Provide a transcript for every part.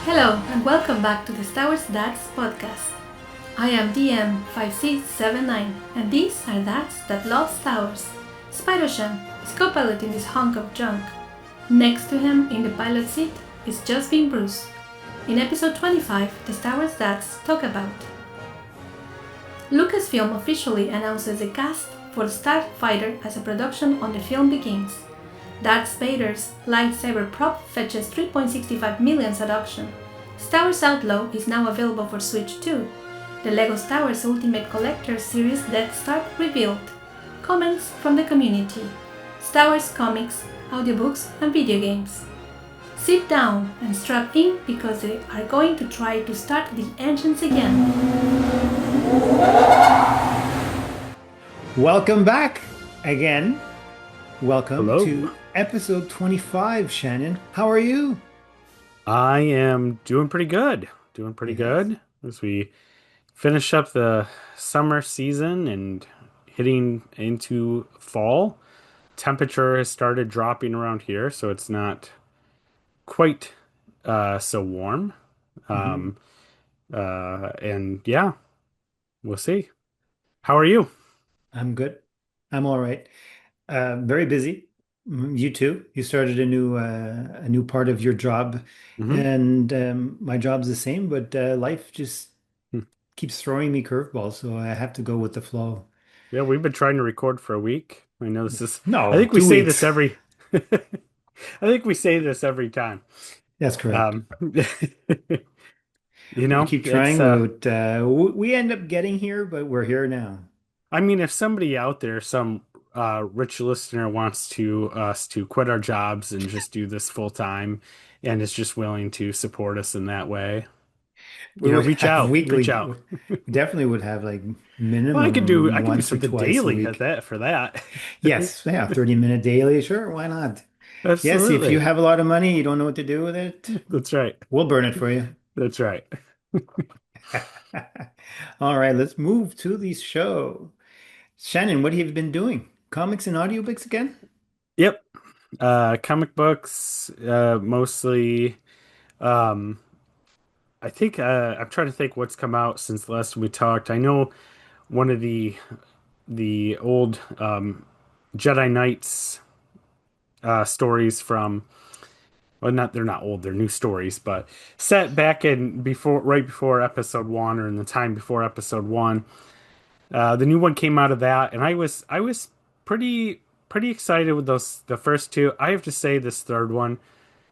Hello and welcome back to the Star Wars Dads podcast. I am DM5679 and these are dads that love Star Wars. Spidershan is co-piloting this hunk of junk. Next to him in the pilot seat is just being Bruce. In episode 25, the Star Wars dads talk about Lucasfilm officially announces the cast for Starfighter as a production on the film begins. Darth Vader's lightsaber prop fetches 3.65 million at auction. Star Wars Outlaw is now available for Switch 2. The LEGO Star Wars Ultimate Collector Series Death Star revealed. Comments from the community. Star Wars comics, audiobooks, and video games. Sit down and strap in because they are going to try to start the engines again. Welcome back again. Welcome Hello. to episode 25, Shannon. How are you? I am doing pretty good. Doing pretty good as we finish up the summer season and hitting into fall. Temperature has started dropping around here, so it's not quite so warm. Um, and yeah, we'll see. How are you? I'm good. I'm all right. Very busy. You too. You started a new part of your job, Hmm. and my job's the same, but life just keeps throwing me curveballs, so I have to go with the flow. Yeah, we've been trying to record for a week. I know this is, I No, think we two say this weeks. every, I think we say this every time. That's correct. Um, We keep it's trying, but we end up getting here, but we're here now. I mean, if somebody out there, some rich listener wants to us to quit our jobs and just do this full time and is just willing to support us in that way, We would have reach weekly, out. we definitely would have like Well, I minimum could do once or something twice a daily at week. that for that. Yes, yeah, 30-minute daily, sure, why not? Yes, if you Absolutely. have a lot of money, you don't know what to do with it, That's right. we'll burn it for you. That's right. All right, let's move to the show. Shannon, what have you been doing? Comics and audiobooks again? Yep. Comic books, mostly. Um, I think I'm trying to think what's come out since the last we talked. I know one of the old Jedi Knights stories from, well, not they're not old, they're new stories, but set back in before, right before episode one, or in the time before episode one. The new one came out of that, and I was pretty excited with those the first two. I have to say this third one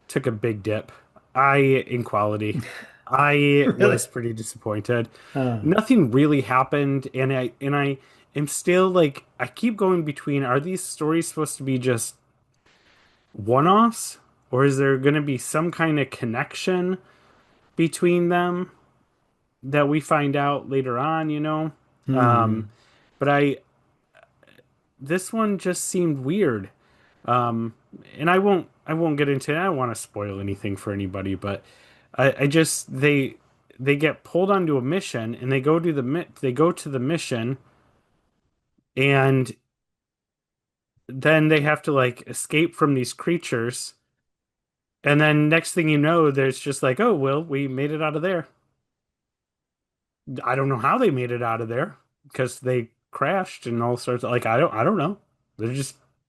took a big dip. In quality. I Really? was pretty disappointed. Uh, Nothing really happened, and I am still like I keep going between, are these stories supposed to be just one-offs, or is there going to be some kind of connection between them that we find out later on, you know? Um, hmm. but I this one just seemed weird. Um, and I won't get into it. I don't want to spoil anything for anybody, but I just they get pulled onto a mission and they go to the mission and then they have to like escape from these creatures. And then next thing you know, there's just like, oh, well, we made it out of there. I don't know how they made it out of there because they crashed and all sorts of, like, I don't know.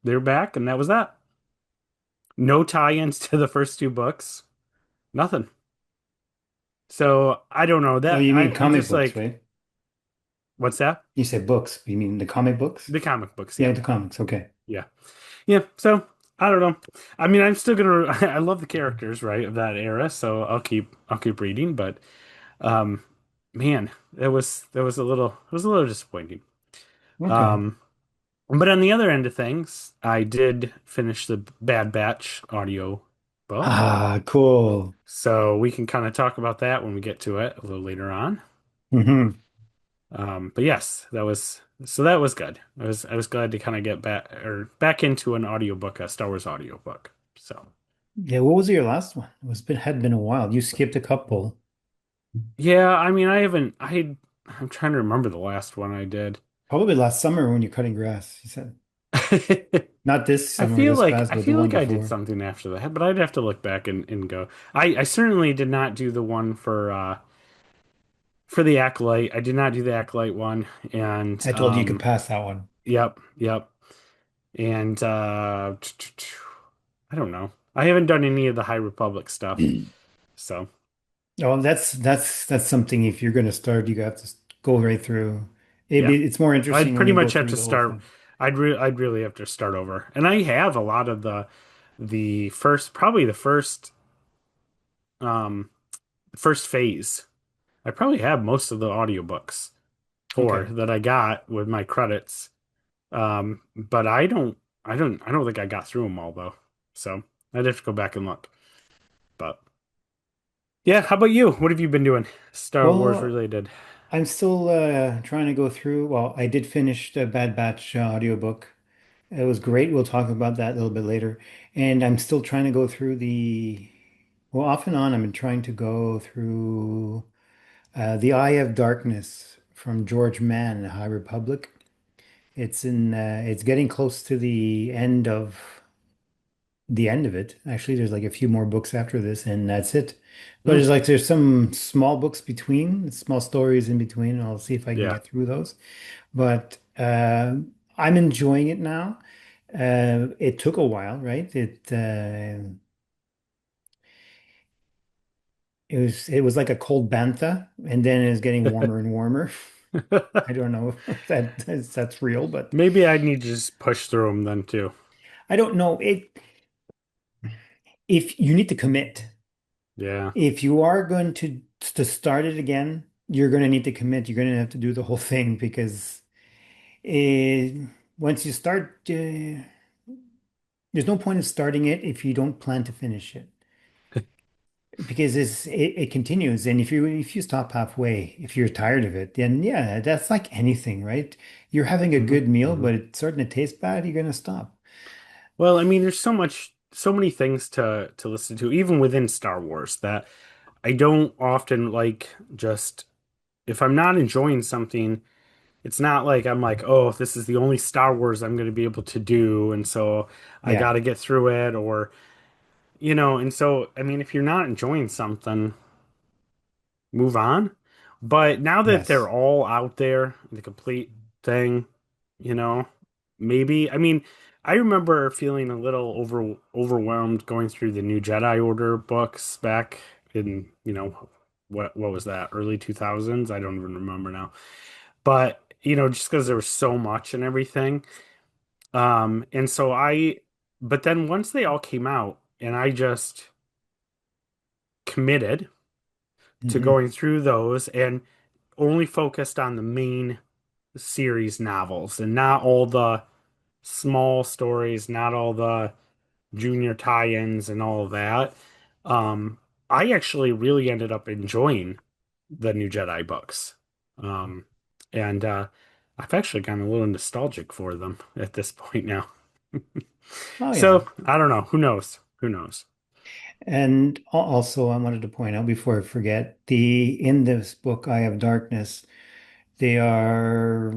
They're back and that was that. No tie-ins to the first two books. Nothing. So I don't know Oh, that you mean I'm comic just books, like, right? what's that? You said books. You mean the comic books? The comic books, Yeah, yeah. the comics. Okay. Yeah. Yeah. So I don't know. I mean, I'm still gonna I love the characters, right, of that era, so I'll keep reading, but um man, it was a little disappointing. Okay. Um but on the other end of things, I did finish the Bad Batch audio book. Ah, cool. So we can kind of talk about that when we get to it a little later on. Hmm. But yes, that was good. I was glad to kind of get back into an audiobook, a Star Wars audiobook. So Yeah, what was your last one? Had been a while. You skipped a couple. yeah, I mean, I'm trying to remember the last one I did. Probably last summer when you're cutting grass, you said. Not this summer, this past, I but the feel one like I did before. something after that, but I'd have to look back and go. I certainly did not do the one for the Acolyte. I did not do the Acolyte one, and I told you you could pass that one. yep, yep. And I don't know. I haven't done any of the High Republic stuff. So, Oh, that's something. If you're going to start, you have to go right through. yeah. It's more I'd interesting when pretty you go much have through to the whole start. thing. I'd really have to start over. And I have a lot of the first probably um the first phase. I probably have most of the audiobooks for Okay. that I got with my credits. But I don't think I got through them all though. So, I'd have to go back and look. But yeah, how about you? What have you been doing? Star Wars Well, related. I'm still trying to go through. Well, I did finish the Bad Batch audiobook. It was great. We'll talk about that a little bit later. And I'm still trying to go through well, off and on, I've been trying to go through The Eye of Darkness from George Mann, The High Republic. It's getting close to the end of it. Actually, there's like a few more books after this, and that's it. But Hmm. there's some small books between, small stories in between. I'll see if I can Yeah. get through those. But I'm enjoying it now. It took a while, right? It was like a cold bantha, and then it's getting warmer and warmer. I don't know if that's real, but Maybe I need to just push through them then too. I don't know. If you need to commit, Yeah. if you are going to start it again, you're going to need to commit. You're going to have to do the whole thing because once you start, there's no point in starting it if you don't plan to finish it. Because it continues, and if you stop halfway, if you're tired of it, then yeah, that's like anything, right? You're having a Hmm. good meal, Hmm. but it's starting to taste bad, you're gonna stop. Well, I mean, there's so many things to listen to, even within Star Wars, that I don't often like just if I'm not enjoying something, it's not like I'm like, oh, this is the only Star Wars I'm going to be able to do, and so I got Yeah. to get through it, or and so I mean, if you're not enjoying something, move on. But now that they're Yes. all out there, the complete thing, you know, maybe. I mean, I remember feeling a little overwhelmed going through the new Jedi Order books back in, what was that? Early 2000s? I don't even remember now. But, just because there was so much and everything. And so but then once they all came out and I just committed to Hmm. going through those and only focused on the main series novels and not all the small stories, not all the junior tie-ins and all of that. Um, I actually really ended up enjoying the new Jedi books. Um, and I've actually gotten a little nostalgic for them at this point now. Oh yeah. So I don't know. Who knows? Who knows? And also, I wanted to point out before I forget, the in this book, Eye of Darkness, they are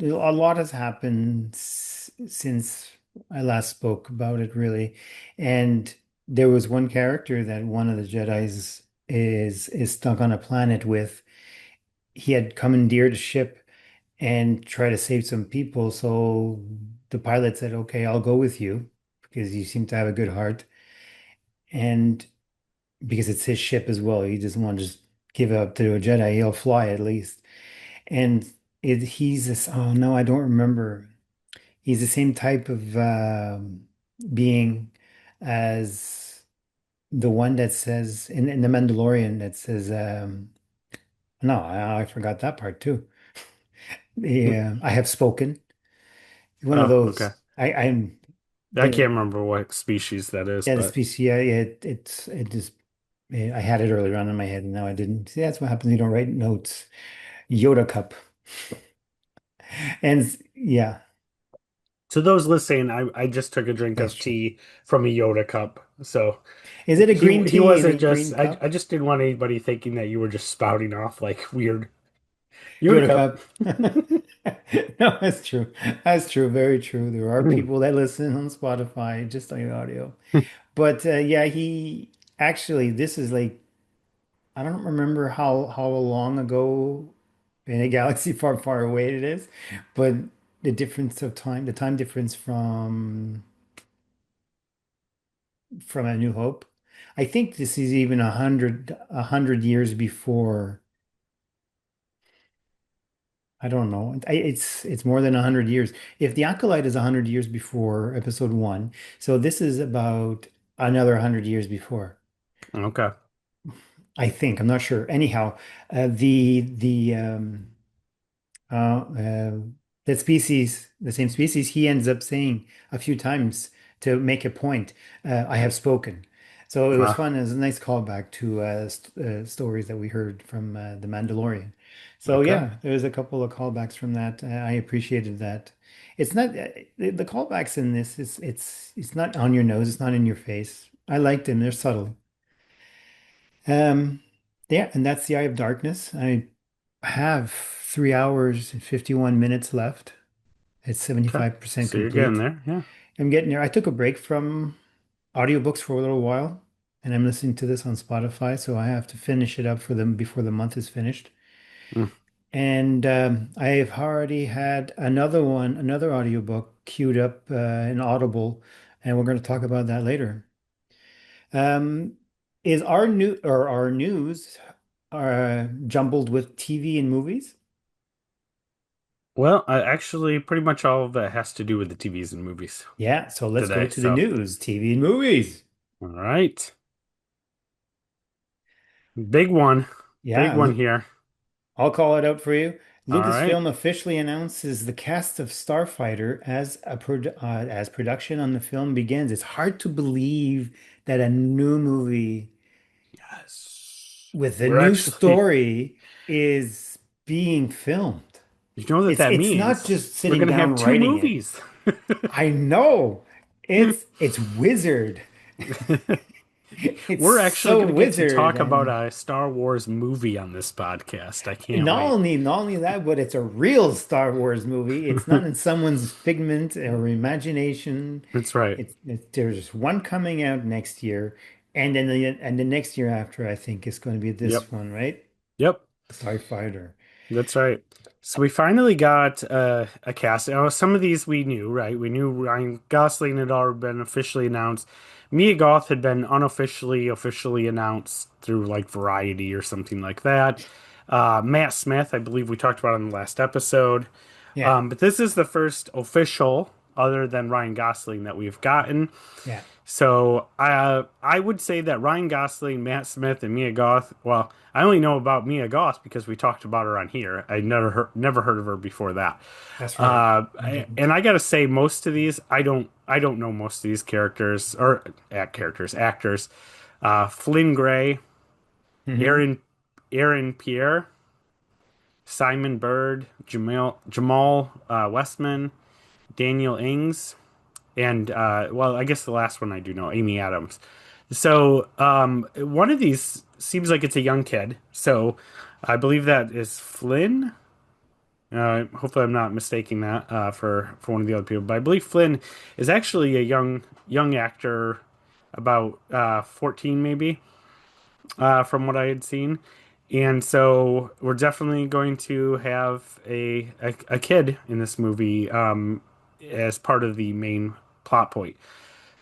a lot has happened since I last spoke about it, really. And there was one character that one of the Jedis is stuck on a planet with. He had commandeered a ship and tried to save some people. So the pilot said, "Okay, I'll go with you because you seem to have a good heart." And because it's his ship as well, he doesn't want to just give it up to a Jedi. He'll fly at least. And he's this, oh no, I don't remember. He's the same type of being as the one that says in The Mandalorian that says, no, I forgot that part too. I have spoken. One of Oh, okay. those. I'm I can't the remember what species that is, yeah, the but species. Yeah, yeah. It just I had it earlier on in my head, and now I didn't. See, that's what happens. You don't write notes. Yoda cup, and yeah, to those listening, I just took a drink that's of true. tea from a Yoda cup. So Is it a green he tea in a wasn't just green cup? I just didn't want anybody thinking that you were just spouting off like weird Yoda Yoda cup. cup. No, that's true. That's true. Very true. There are people that listen on Spotify, just on your audio. But yeah, he actually, this is like, I don't remember how long ago in a galaxy far, far away it is, but the difference of time, the time difference from A New Hope, I think this is even a hundred years before. I don't know. It's more than 100 years. If the Acolyte is 100 years before episode one, so this is about another 100 years before. Okay. I think. I'm not sure. Anyhow, the uh, uh, that species, the same species, he ends up saying a few times to make a point. I have spoken. So it was Uh, fun. It was a nice callback to stories that we heard from The Mandalorian. So okay. yeah, there was a couple of callbacks from that. I appreciated that. It's not the callbacks in this. It's not on your nose. It's not in your face. I liked them. They're subtle. Um, yeah, and that's the Eye of Darkness. I have 3 hours and 51 minutes left. It's Okay. 75% So you're getting complete. there. Yeah. I'm getting there. I took a break from audiobooks for a little while, and I'm listening to this on Spotify, so I have to finish it up for them before the month is finished. Mm, And I've already had another audiobook queued up in Audible, and we're going to talk about that later. Um, is our news jumbled with TV and movies? well, actually, pretty much all of it has to do with the TVs and movies Yeah, so let's go today. to the So, news, TV and movies. all right. Big one. Big Yeah, one here. I'll call it out for you. All right. Lucasfilm officially announces the cast of Starfighter as production on the film begins. It's hard to believe that a new movie Yes. with a We're new actually, story is being filmed. you know what It's that it's not means? just We're sitting gonna have down two writing it. movies. I know. It's wizard. It's We're actually so gonna get to wizard talk about and a Star Wars movie on this podcast. I can't not wait. only not only that, but it's a real Star Wars movie. It's not in someone's figment or imagination. That's right. There's one coming out next year, and then the next year after, I think is going to be Yep. this one, right? Yep. Starfighter. That's right. So we finally got a cast. Now, some of these we knew, right? We knew Ryan Gosling had already been officially announced. Mia Goth had been officially announced through like Variety or something like that. Matt Smith, I believe we talked about in the last episode. Yeah, But this is the first official, other than Ryan Gosling, that we've gotten. yeah, So I would say that Ryan Gosling, Matt Smith, and Mia Goth. Well, I only know about Mia Goth because we talked about her on here. I never heard of her before that. that's right. I didn't. And I gotta say, most of these I don't know most of these characters or actors. Flynn Gray, Hmm. Aaron Aaron Pierre, Simon Bird, Jamal Westman, Daniel Ings, and well, I guess the last one I do know, Amy Adams. So one of these seems like it's a young kid. So I believe that is Flynn. Hopefully, I'm not mistaking that for one of the other people. But I believe Flynn is actually a young actor, about 14 maybe, from what I had seen. And so we're definitely going to have a kid in this movie as part of the main plot point.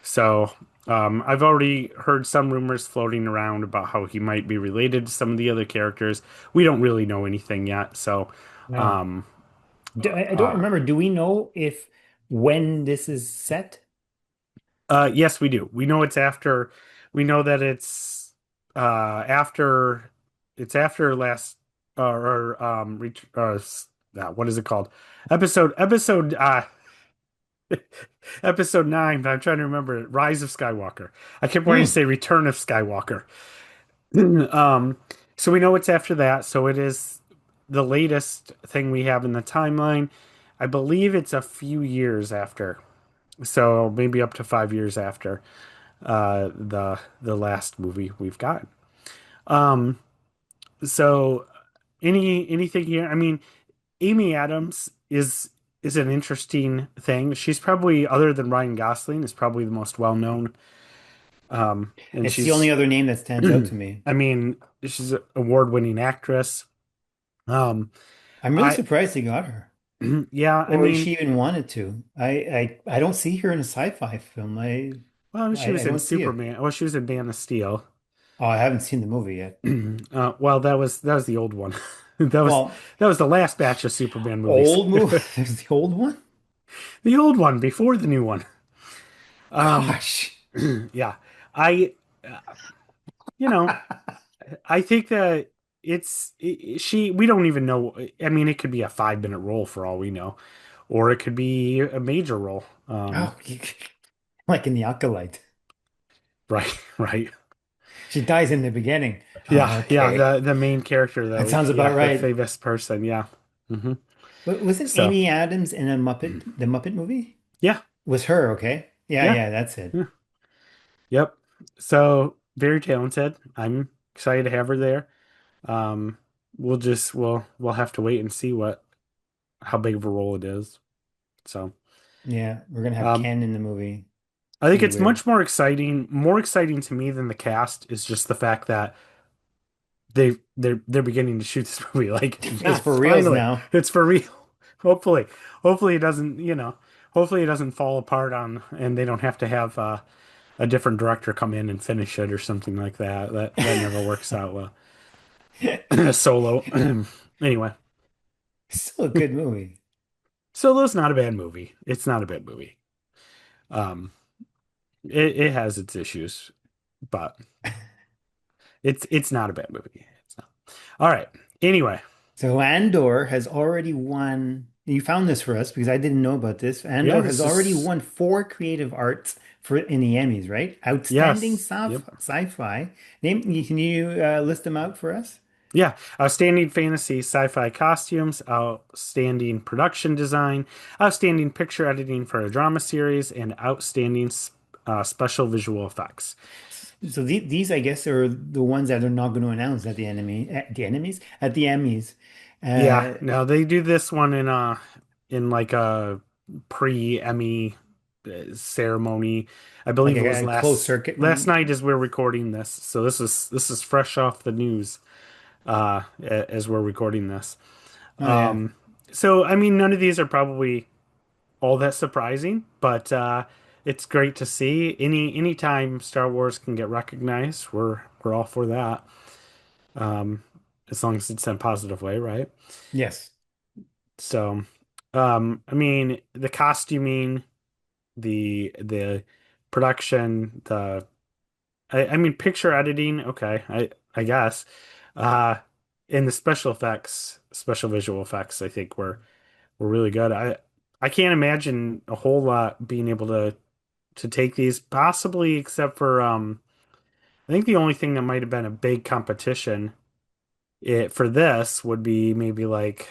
So I've already heard some rumors floating around about how he might be related to some of the other characters. We don't really know anything yet. So No, um, I don't uh, remember. Do we know if when this is set? yes, we do. We know it's after. We know that after. It's after last what is it called? Episode episode 9. But I'm trying to remember it. Rise of Skywalker. I kept wanting to Hmm. say Return of Skywalker. Um, so we know it's after that. So it is the latest thing we have in the timeline. I believe it's a few years after. So maybe up to 5 years after the last movie we've got. So anything here? I mean, Amy Adams is is an interesting thing. She's probably, other than Ryan Gosling, is probably the most well known. And It's the only she's, other name that stands out to me. I mean, she's an award-winning actress. Um, I'm really I surprised they got her. yeah, I Or mean, she even wanted to. I don't see her in a sci-fi film. well, she I was in don't see it. Superman. Well, she was in Man of Steel. Oh, I haven't seen the movie yet. Well, that was the old one. That was Well, that was the last batch of Superman movies. old movie. There's the old one. The old one before the new one. Um, Gosh. yeah, I, you know, I think that she. We don't even know. I mean, it could be a 5 minute role for all we know, or it could be a major role. Oh, like in the Acolyte. Right, right. She dies in the beginning. Yeah, Oh, yeah. okay. The main character, That though. sounds Yeah, about the right. famous person. Yeah. hmm Wasn't So, Amy Adams in the Muppet movie? yeah, Was her, okay? Yeah, yeah, yeah, that's it. yeah. Yep. So very talented. I'm excited to have her there. Um, we'll have to wait and see what how big of a role it is. So, Yeah, we're gonna have um, Ken in the movie. I It's think gonna be it's weird. much more exciting. More exciting to me than the cast is just the fact that they're beginning to shoot this movie. Like, It's yeah, for reals finally, now. it's for real. Hopefully, hopefully it doesn't, hopefully it doesn't fall apart on, and they don't have to have a different director come in and finish it or something like that. That never works out well. Solo. Anyway, Still a good movie. Solo's not a bad movie. It's not a bad movie. Um, it has its issues, but it's not a bad movie. It's not. All right. Anyway, So Andor has already won. You found this for us because I didn't know about this. yeah, Andor has this already is won four creative arts for in the Emmys, right? Outstanding yes. Yep. sci-fi. Can you list them out for us? Yeah, outstanding fantasy sci-fi costumes, outstanding production design, outstanding picture editing for a drama series, and outstanding special visual effects. So these, I guess, are the ones that are not going to announce at the enemies at the Emmys, Yeah, uh, no, they do this one in like a pre-Emmy ceremony. I like believe it was a closed last circuit last one. night as we're recording this. So this is fresh off the news as we're recording this. Oh yeah, So I mean none of these are probably all that surprising, but it's great to see. Anytime Star Wars can get recognized, we're all for that. As long as it's in a positive way, right? yes. So, I mean, the costuming, the production, I mean, picture editing, okay, I guess. Uh, and the special effects, special visual effects, I think were really good. I can't imagine a whole lot being able to take these, possibly except for I think the only thing that might have been a big competition for this would be maybe like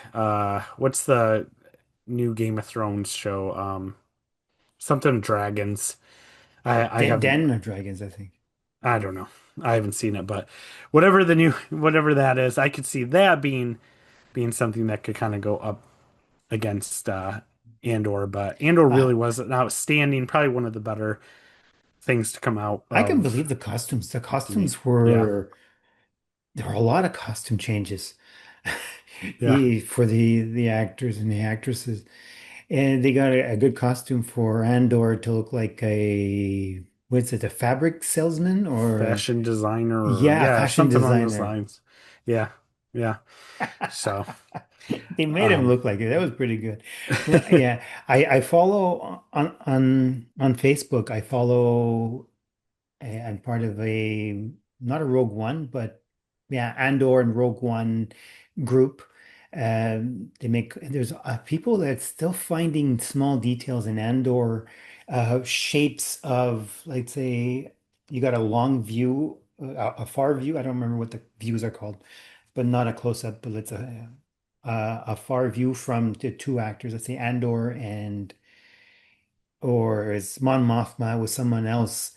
what's the new Game of Thrones show. Something dragons. I haven't. Den of Dragons, I think. I don't know. I haven't seen it, but whatever that is, I could see that being something that could kind of go up against Andor. But Andor Uh, really was an outstanding, probably one of the better things to come out I can of believe the costumes. The the costumes yeah were there were a lot of costume changes yeah for the actors and the actresses. And they got a good costume for Andor to look like what's it, a fabric salesman or fashion designer or yeah, a yeah fashion something along those designer. lines. Yeah, yeah. So They made him um look like it. That was pretty good. Yeah, I follow on Facebook. I follow. I'm part of a not a Rogue One, but yeah, Andor and Rogue One group. They make there's people that's still finding small details in Andor, shapes of, like, say, you got a long view, a far view. I don't remember what the views are called, but not a close up, but it's a far view from the two actors. Let's say Andor and or is Mon Mothma with someone else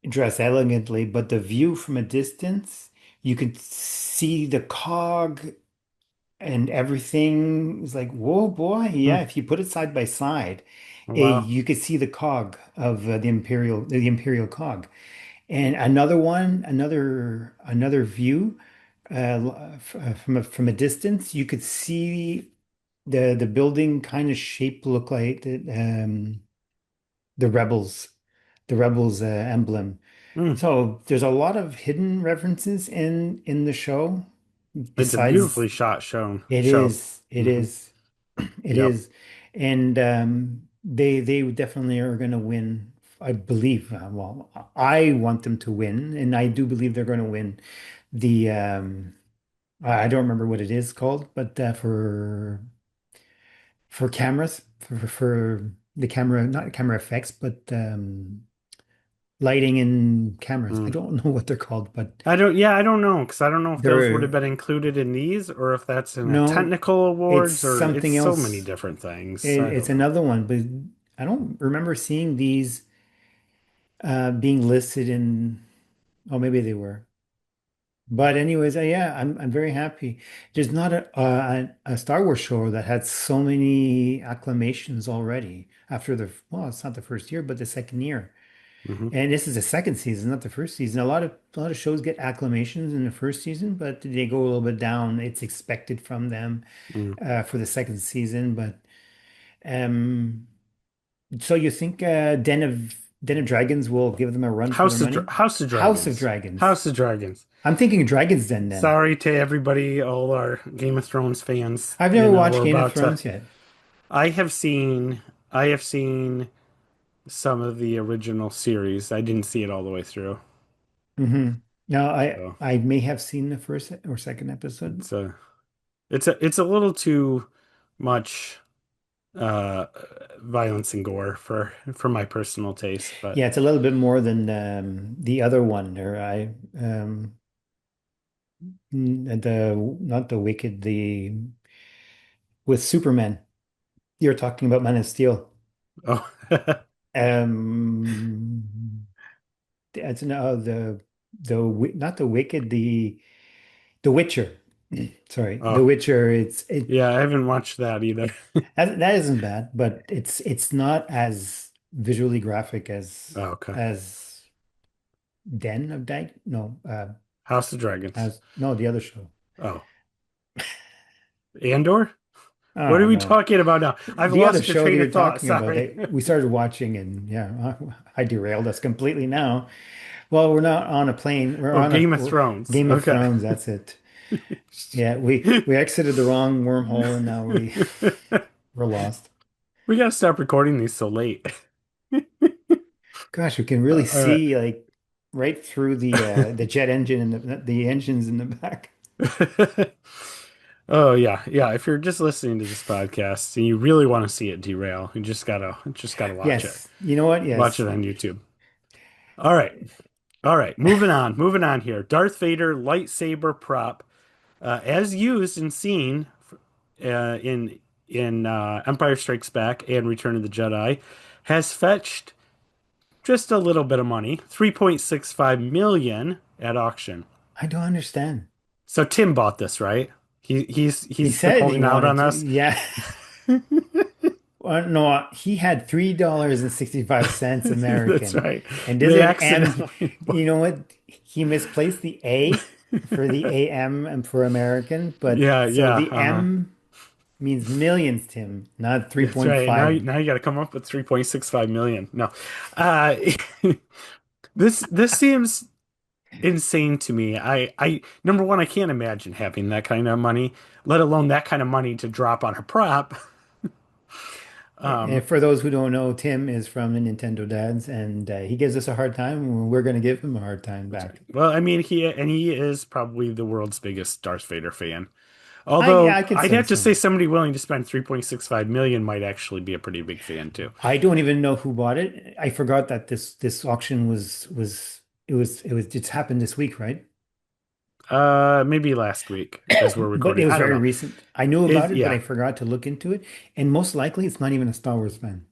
dress elegantly, but the view from a distance, you could see the cog and everything is like, whoa, boy. Hmm. Yeah, if you put it side by side, Wow. you could see the cog of the Imperial cog. And another one, another view from a distance, you could see the building kind of shape look like the rebels, the rebels emblem. Hmm. So there's a lot of hidden references in the show. It's a Besides, beautifully shot it show. is, it Hmm. is, it Yep. is, and they definitely are going to win. I believe. Well, I want them to win, and I do believe they're going to win the. I don't remember what it is called, but for cameras, for the camera, not camera effects, but lighting and cameras. I Mm. don't know what they're called, but Yeah, I don't know because I don't know if those would have they're been included in these or if that's in a no, technical it's awards or it's something so many else. different things. I It's don't know. another one, but I don't remember seeing these being listed in. Oh, maybe they were. But anyways, yeah, I'm very happy. There's not a Star Wars show that had so many acclamations already after well, it's not the first year, but the second year. Hmm. And this is the second season, not the first season. A lot of shows get acclamations in the first season, but they go a little bit down. It's expected from them Mm. for the second season. But um, so you think Den of Dragons will give them a run for their money? House of House of Dragons. Dragons. House of Dragons. I'm thinking Dragon's Den then. Sorry to everybody, all our Game of Thrones fans. I've You never know, watched we're Game of about to. Thrones yet. I have seen. I have seen some of the original series. I didn't see it all the way through. Now So I may have seen the first or second episode. it's a it's a little too much uh violence and gore for my personal taste, but Yeah, it's a little bit more than the other one. Or the not the Wicked, the with Superman. You're talking about Man of Steel. oh. It's no not the Wicked, the Witcher. Sorry, The Oh, Witcher. yeah, I haven't watched that either. That isn't bad, but it's not as visually graphic Oh, okay. as Den of Dag. No, House of Dragons. as no the other show. Oh, Andor? What Oh are we no, talking about now? I've the other lost your show that train you're of thought. talking about Sorry. that we started watching, and yeah, I derailed us completely now. Well, we're not on a plane. Oh, Game of We're Thrones. Game of Okay. Thrones. That's it. Yeah, we exited the wrong wormhole, and now we're lost. We gotta stop recording these so late. Gosh, we can really All right. see like right through the jet engine and the engines in the back. Oh yeah, yeah. If you're just listening to this podcast and you really want to see it derail, you just gotta watch it. Yes, you know what? Watch Yes, it on YouTube. All right, all right. Moving on here. Darth Vader lightsaber prop, as used and seen in Empire Strikes Back and Return of the Jedi, has fetched just a little bit of money, 3.65 million at auction. I don't understand. So Tim bought this, right? He He's been said he holding out wanted on to. us. Yeah. No, he had $3.65 That's American, right. and there's They an M. accidentally You know what? He misplaced the A for the AM and for American, but Yeah, so yeah, the uh-huh. M means millions, Tim, not That's right. 3.5. Now you got to come up with 3.65 million. No. Uh this seems insane to me. I number one, I can't imagine having that kind of money, let alone that kind of money to drop on a prop. And Um, for those who don't know, Tim is from the Nintendo Dads, and he gives us a hard time, and we're going to give him a hard time that's right. back. Well, I mean, he is probably the world's biggest Darth Vader fan. Although I could I'd say have to so. say somebody willing to spend 3.65 million might actually be a pretty big fan too. I don't even know who bought it. I forgot that this auction it's happened this week, right? Maybe last week as we're But it recording. was I don't very know. recent. I knew about it, but I Yeah. forgot to look into it. And most likely, it's not even a Star Wars fan.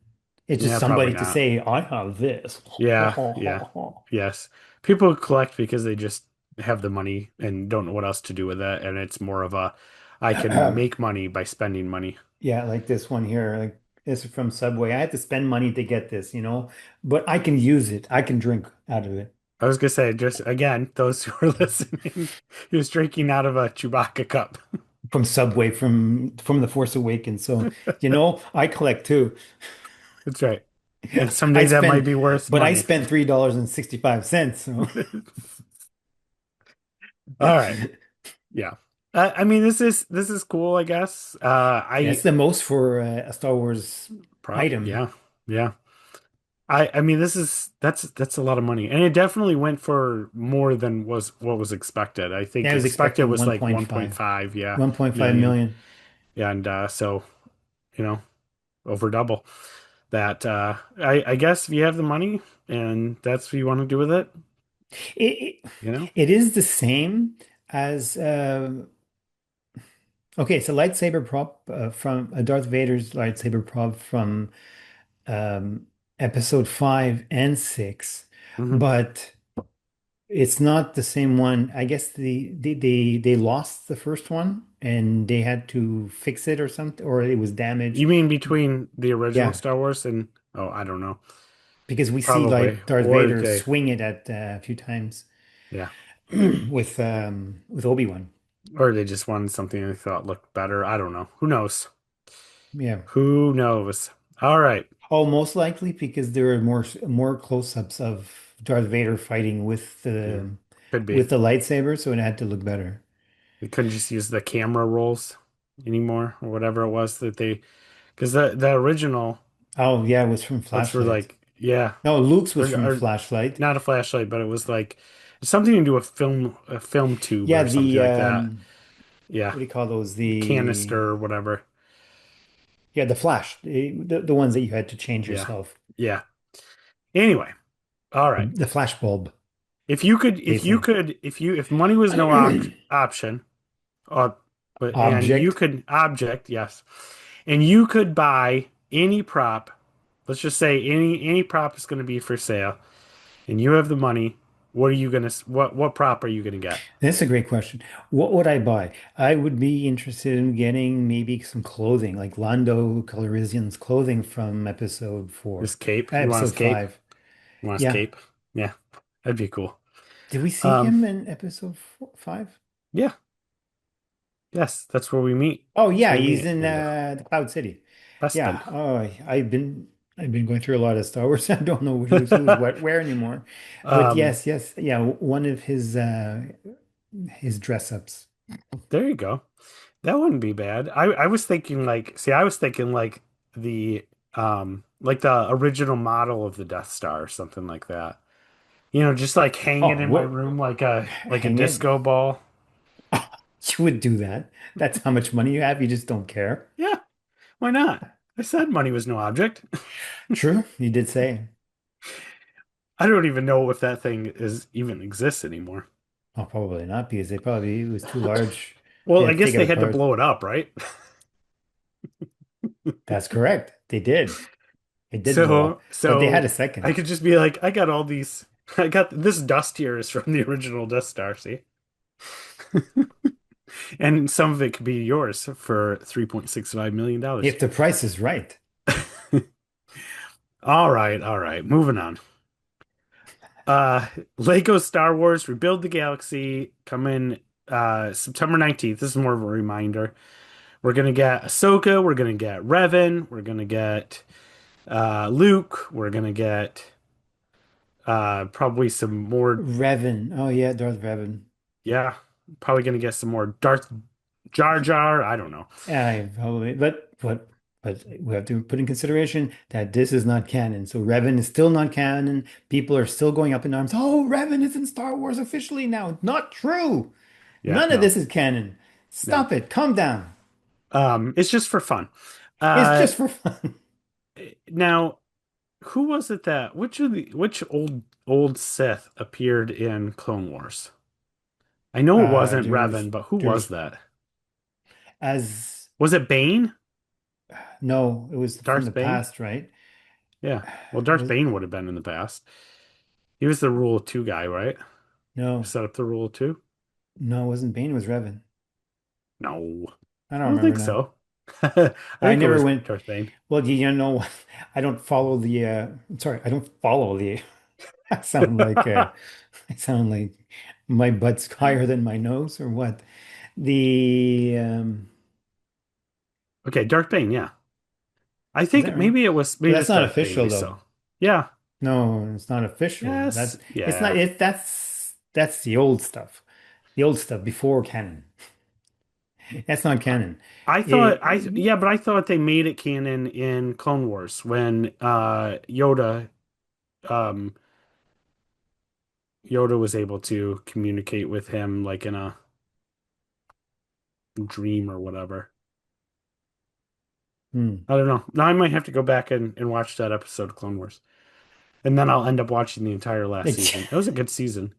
It's just Yeah, probably somebody to not. say, "I have this." Yeah, yeah. Yes. People collect because they just have the money and don't know what else to do with it, and it's more of I can make money by spending money. Yeah, like this one here, like this is from Subway. I had to spend money to get this, but I can use it. I can drink out of it. I was gonna say, just again, those who are listening, he was drinking out of a Chewbacca cup. From Subway, from The Force Awakens. So, I collect too. That's right. And I someday that might spend, be worth but I money. spent $3.65. So, All right. Yeah. I mean, this is cool, I guess. yeah, I it's the most for a Star Wars item. yeah, yeah. I mean, that's a lot of money, and it definitely went for more than was what was expected. I Yeah, think I was expected expecting was like 1.5, 1.5, yeah, 1.5 million, million. and so you know, over double that. I guess if you have the money and that's what you want to do with it, It, it, you know, it is the same as okay, it's a lightsaber prop from Darth Vader's lightsaber prop from um, episode 5 and 6, hmm. but it's not the same one. I guess they lost the first one and they had to fix it or something, or it was damaged. You mean between the original Yeah, Star Wars and I don't know, because we see probably, like Darth or Vader they, swing it at a few times yeah. with Obi-Wan. Or they just wanted something they thought looked better. I don't know. Who knows? Yeah. Who knows? All right. Oh, most likely because there are more close-ups of Darth Vader fighting with Yeah. the Could be. with the lightsaber, so it had to look better. They couldn't just use the camera rolls anymore or whatever it was that they, because the original Oh, yeah, it was from ones were Flashlight. like, yeah, No, Luke's was from or Flashlight. not a flashlight, but it was like something to do with a film tube Yeah, or something the like that. Yeah. what do you call those? Canister or whatever. The flash, the ones that you had to change Yeah. yourself. Yeah. Anyway. All right. The flash bulb If you casing. could, if money was no option, uh, and you Object. could yes, and you could buy any prop. Let's just say any prop is going to be for sale, and you have the money. What prop are you gonna get? That's a great question. What would I buy? I would be interested in getting maybe some clothing, like Lando Calrissian's clothing from This cape? You want his episode cape? 5. You want his Yeah. cape? Yeah, that'd be cool. Did we see Um, him in episode 5? yeah, yes, that's where we meet. Oh That's yeah, where we he's meet. in There you go. the Cloud City. Bespin. Yeah. Oh, I've been going through a lot of Star Wars. I don't know who's what where anymore. But Um, yes, yes, yeah, one of his dress ups. there you go. That wouldn't be bad. I was thinking like, see, I was thinking like the original model of the Death Star or something like that. Just like hang it Oh, in my what room like a hang it? disco ball. You would do that. That's how much money you have. You just don't care. Yeah, why not? I said money was no object. True, you did say. I don't even know if that thing is even exists anymore. Oh, probably not because it was too large. They Well, I had to guess take it they had to apart. blow it up, right? That's correct. They did. It did blow up, So, but they had so a I second. could just be like, I got all these. I got this dust here is from the original Death Star, see? And some of it could be yours for $3.65 million. If the price is right. All right, moving on. Uh, Lego Star Wars Rebuild the Galaxy coming September 19th. This is more of a reminder. We're gonna get Ahsoka, we're gonna get Revan, we're gonna get Luke, we're gonna get probably some more, Revan. Oh yeah, Darth Revan. yeah, probably gonna get some more Darth Jar Jar. I don't know. I probably, but we have to put in consideration that this is not canon. So Revan is still not canon. People are still going up in arms. Oh, Revan is in Star Wars officially now. Not true. Yeah, None of no, this is canon. no. Stop it. Calm down. It's just for fun. It's Uh, just for fun. Now, who was it that which old Sith appeared in Clone Wars? I know it wasn't There's Revan, but who was there's that? as Was it Bane? no, it was from the Darth Bane? past, right? Yeah. Well, Darth Was Bane would have been in the past. He was the Rule of Two guy, right? no, Set up the Rule of Two? no, it wasn't Bane, it was Revan. No. I don't I don't remember think now. so. I I think it never was went. Darth Bane. Well, you know what? I don't follow the. Sorry, I don't follow the. I sound like I sound like my butt's higher than my nose, or what? The Okay, Darth Bane, yeah. I is that think right? But maybe it that's was not Darth Bane official we though. saw. Yeah. No, it's not official. Yes. That's it's not Yeah. it. That's the old stuff. The old stuff before canon. That's not canon. I thought It, I yeah, but I thought they made it canon in Clone Wars when um Yoda was able to communicate with him like in a dream or whatever. hmm. I don't know. Now I might have to go back and watch that episode of Clone Wars. And then I'll end up watching the entire last season. It was a good season.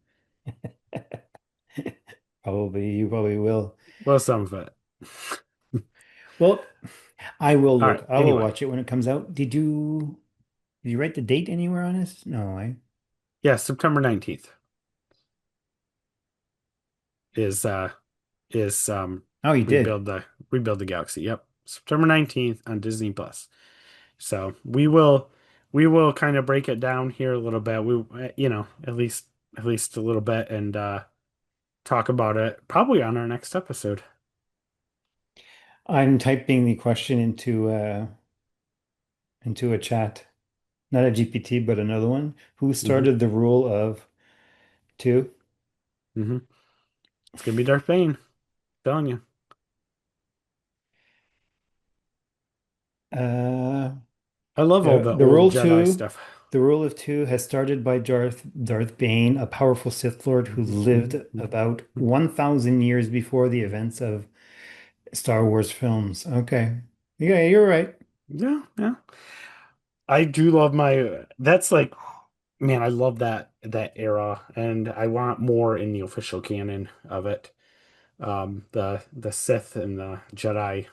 Probably you probably will. Well, some of it. Well, I will All right. look. I will Anyway, watch it when it comes out. Did you write the date anywhere on this? No, yeah, September 19th is is Oh, you did. rebuild the galaxy. Yep. September 19th on Disney Plus. So we will kind of break it down here a little bit. At least a little bit and talk about it probably on our next episode. I'm typing the question into a chat. Not a GPT, but another one. Who Hmm. started the rule of two? Hmm. It's gonna be Darth Bane, telling you. Uh, I love all the the old rule Jedi two, stuff. the rule of two has started by Darth Bane, a powerful Sith Lord who Hmm. lived Hmm. about Hmm. 1,000 years before the events of Star Wars films. Okay. Yeah, you're right. Yeah, yeah. I do love my that's like man, I love that era and I want more in the official canon of it. The Sith and the Jedi,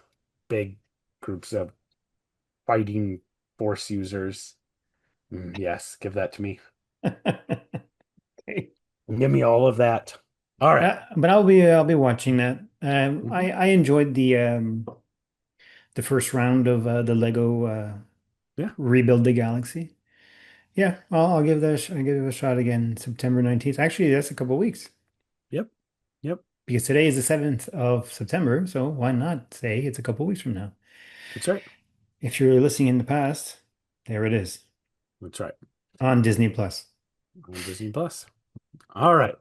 big groups of fighting Force users. Yes, give that to me. Okay. Give me all of that. All right. But I'll be watching that. Mhm. I enjoyed the first round of the Lego Yeah. Rebuild the Galaxy. Yeah, I'll give it a shot again September 19th. Actually, that's a couple of weeks Yep. Yep. because today is the 7th of September, so why not say it's a couple of weeks from now? That's right. If you're listening in the past, there it is That's right. on Disney Plus. On Disney Plus. All right.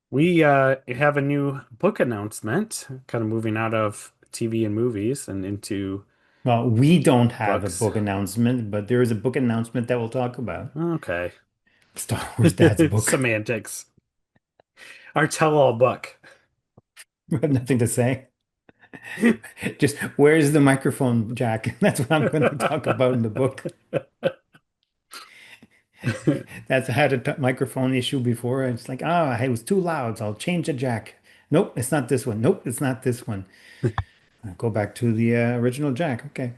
We have a new book announcement, kind of moving out of TV and movies and into Well, we don't have a books. book announcement, but there is a book announcement that we'll talk about. Okay. Star Wars Dad's book. Semantics. Our tell-all book. I have nothing to say. Just where's the microphone jack? That's what I'm going to talk about in the book. That's I had a microphone issue before. It's like, it was too loud, so I'll change the jack. Nope, it's not this one. Nope, it's not this one. I'll go back to the original jack. Okay.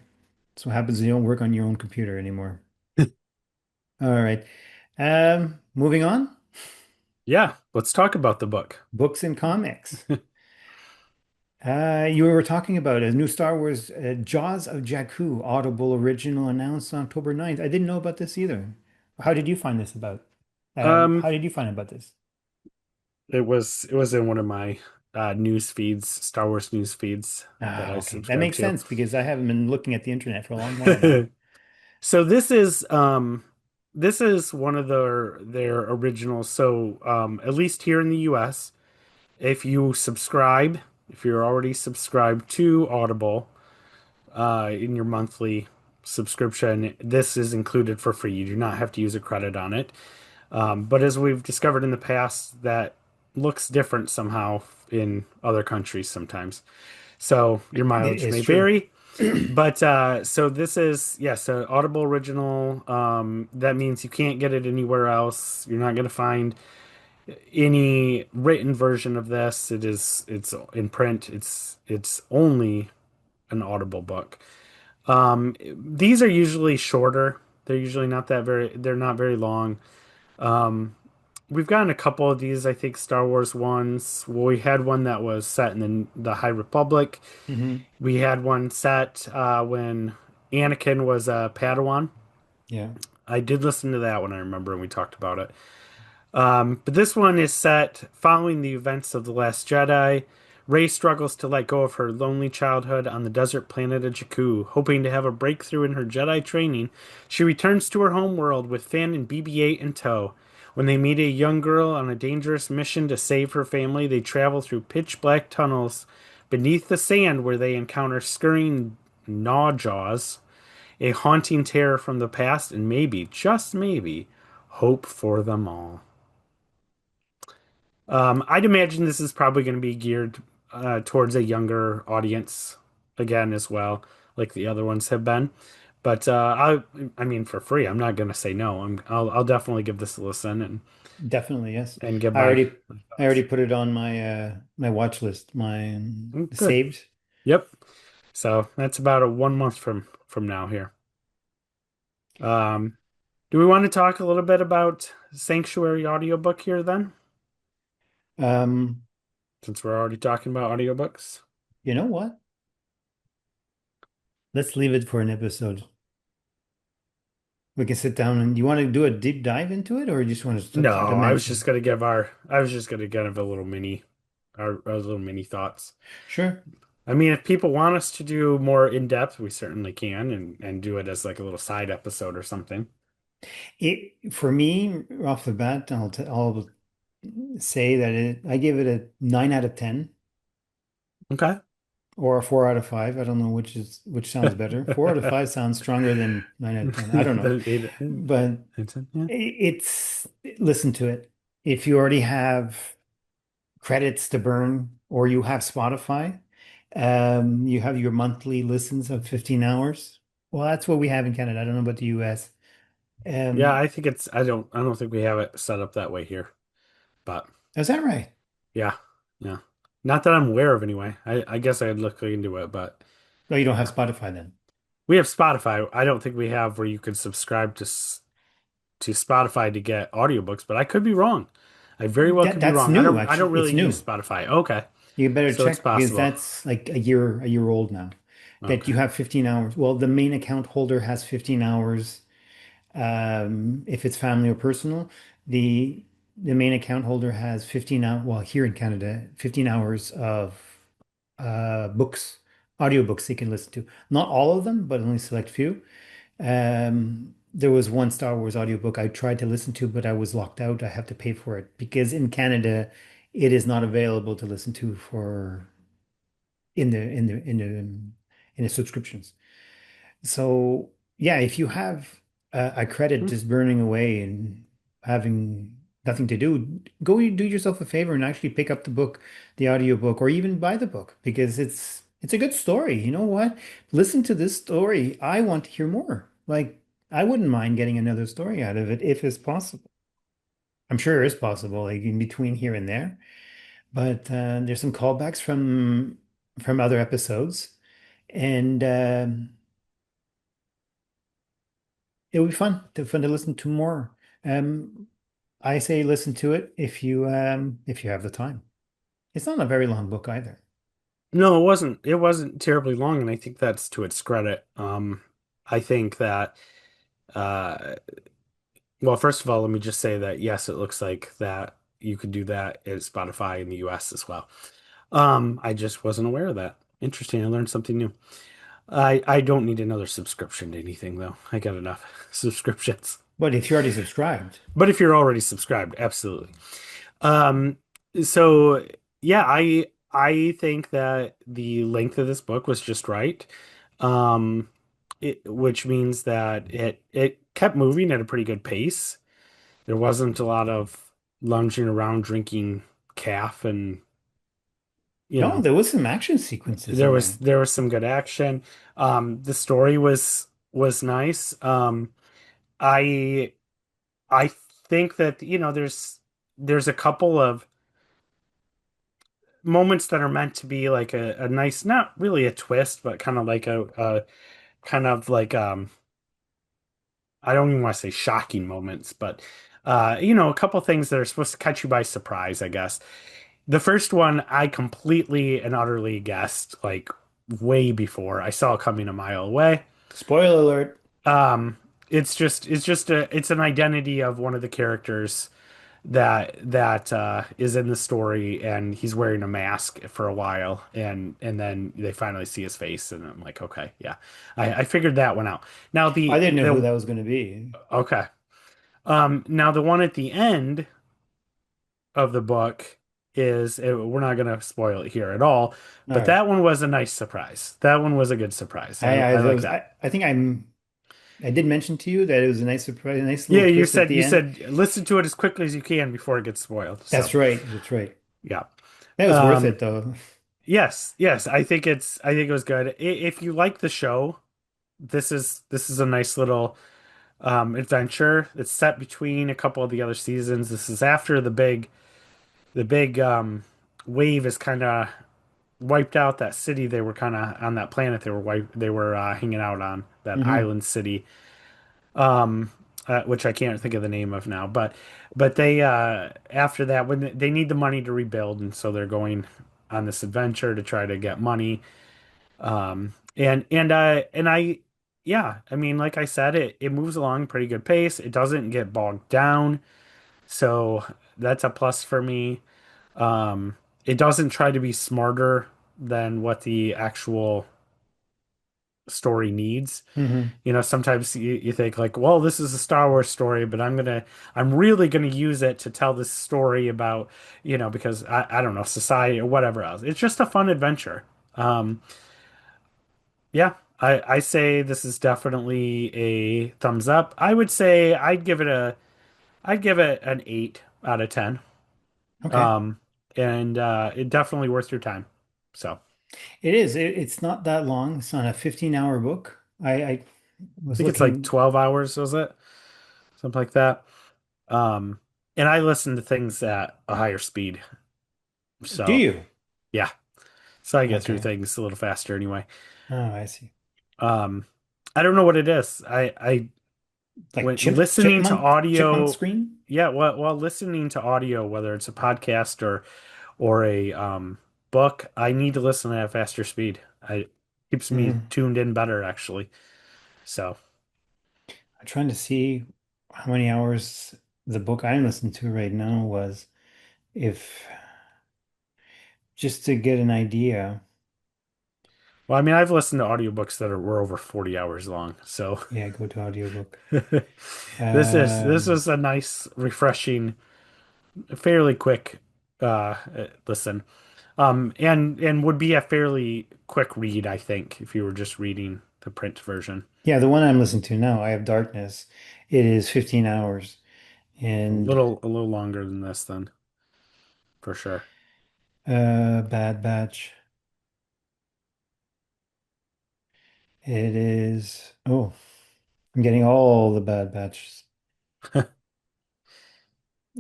That's what happens when you don't work on your own computer anymore. All right. Moving on. Yeah, let's talk about the book. Books and comics. You were talking about a new Star Wars Jaws of Jakku Audible original announced on October 9th. I didn't know about this either. How did you find this about? Um, How did you find about this? it was in one of my news feeds, Star Wars news feeds that I Okay. That subscribe makes to. sense because I haven't been looking at the internet for a long while now. So this is one of their originals. So at least here in the US, if you subscribe, if you're already subscribed to Audible in your monthly subscription, this is included for free. You do not have to use a credit on it. But as we've discovered in the past, that looks different somehow in other countries sometimes. So your mileage It's may true. vary. But so this is yes, an Audible original. That means you can't get it anywhere else. You're not going to find any written version of this. It's in print. It's only an Audible book. These are usually shorter. They're usually not that very. They're not very long. we've gotten a couple of these, I think, Star Wars ones. Well, we had one that was set in the High Republic. Hmm. We had one set when Anakin was a Padawan. Yeah. I did listen to that one, I remember, and we talked about it. But this one is set following the events of The Last Jedi. Rey struggles to let go of her lonely childhood on the desert planet of Jakku. Hoping to have a breakthrough in her Jedi training, she returns to her homeworld with Finn and BB-8 in tow. When they meet a young girl on a dangerous mission to save her family, they travel through pitch black tunnels beneath the sand where they encounter scurrying Gnawjaws, a haunting terror from the past, and maybe, just maybe, hope for them all. I'd imagine this is probably going to be geared towards a younger audience again as well, like the other ones have been. But I mean, for free, I'm not going to say no. I'll definitely give this a listen Definitely, yes. and give I already my I already thoughts. put it on my my watch list, my Good. saved. Yep. So that's about a 1 month from now here. Um, do we want to talk a little bit about Sanctuary audiobook here then, Um, since we're already talking about audiobooks? you know what? Let's leave it for an episode. We can sit down and you want to do a deep dive into it, or you just want to No, sort of mention? I was just gonna give a little mini, our little mini thoughts. Sure. I mean, if people want us to do more in depth, we certainly can and do it as like a little side episode or something. It for me, off the bat, I'll say that I give it a 9 out of 10 Okay. or a 4 out of 5. I don't know which sounds better. 4 out of 5 sounds stronger than 9 out of 10. I don't know. The eight, But yeah. it's listen to it. If you already have credits to burn or you have Spotify, you have your monthly listens of 15 hours. Well, that's what we have in Canada. I don't know about the US. Yeah, Um, I think I don't think we have it set up that way here. But is that right? yeah, yeah. Not that I'm aware of anyway. I guess I'd look into it, but No, you don't have yeah. Spotify then. We have Spotify. I don't think we have where you could subscribe to Spotify to get audiobooks, but I could be wrong. I very well could be That's wrong. new, I don't actually. really It's use new. Spotify. Okay. You better So it's check because possible. that's like a year old now. That you Okay. have 15 hours. Well, the main account holder has 15 hours. If it's family or personal, the the main account holder has 15 hours. Well, here in Canada, 15 hours of books, audiobooks they can listen to. Not all of them, but only select few. There was one Star Wars audiobook I tried to listen to, but I was locked out. I have to pay for it because in Canada, it is not available to listen to for in the subscriptions. So yeah, if you have a credit Hmm. just burning away and having nothing to do, go do yourself a favor and actually pick up the book, the audiobook, or even buy the book because it's a good story. You know what? Listen to this story. I want to hear more. Like I wouldn't mind getting another story out of it if it's possible. I'm sure it is possible, like in between here and there. But there's some callbacks from other episodes, and it'll be fun to listen to more. Um, I say listen to it if you have the time. It's not a very long book either. No, it wasn't. It wasn't terribly long, and I think that's to its credit. I think that uh well, first of all, let me just say that yes, it looks like that you could do that at Spotify in the US as well. I just wasn't aware of that. Interesting. I learned something new. I don't need another subscription to anything though. I got enough subscriptions. But if you're already subscribed, But if you're already subscribed, absolutely. Um, so yeah, I think that the length of this book was just right. Um, which means that it kept moving at a pretty good pace. There wasn't a lot of lunging around drinking calf and you no, know there was some action sequences in there. there was some good action. The story was nice. I I think that there's a couple of moments that are meant to be like a nice, not really a twist, but kind of like a kind of like I don't even want to say shocking moments, but A couple things that are supposed to catch you by surprise, I guess. The first one I completely and utterly guessed like way before. I saw it coming a mile away. Spoiler alert. Um, it's an identity of one of the characters that is in the story, and he's wearing a mask for a while, and then they finally see his face, and I'm like, okay, yeah, I figured that one out. Now I didn't know who the that was going to be. okay, now the one at the end of the book we're not going to spoil it here at all, All but right. that one was a nice surprise. That one was a good surprise. I That like was, that. I think I did mention to you that it was a nice surprise, a nice Yeah, little twist at the you end. said listen to it as quickly as you can before it gets spoiled. So, That's right. That's right. yeah. That was worth Um, it though. yes, I think it was good. If you like the show, this is a nice little adventure. It's set between a couple of the other seasons. This is after the big wave is kind of wiped out that city. They were kind of on that planet they were hanging out on that Hmm. island city, um, which I can't think of the name of now. But they after that when they need the money to rebuild, and so they're going on this adventure to try to get money. And I yeah, I mean, like I said, it moves along pretty good pace. It doesn't get bogged down, so that's a plus for me. It doesn't try to be smarter than what the actual story needs. Hmm. Sometimes you think like, well, this is a Star Wars story, but I'm really gonna use it to tell this story about, because I don't know, society or whatever else. It's just a fun adventure. Um, yeah, I say this is definitely a thumbs up. I would say I'd give it an 8 out of 10. Okay. Um, and it definitely worth your time. So It is. It's not that long. It's not a 15-hour book. I I was think it's like looking. 12 hours, was it? Something like that. Um, and I listen to things at a higher speed. Do So you? yeah. So I get through Okay. things a little faster anyway. Oh, I see. Um, I don't know what it is. I Like when listening to chipmunk audio, screen? yeah, while listening to audio, whether it's a podcast or a book, I need to listen at a faster speed. I keeps me Hmm. tuned in better actually. So I'm trying to see how many hours the book I'm listening to right now was, if just to get an idea. well, I mean, I've listened to audiobooks that were over 40 hours long. So Yeah, go to audiobook. this Um, is a nice, refreshing, fairly quick listen. And would be a fairly quick read, I think, if you were just reading the print version. yeah, the one I'm listening to now, I have Darkness. It is 15 hours. And A little longer than this then, for sure. Bad Batch. It is, oh, I'm getting all the Bad Batches.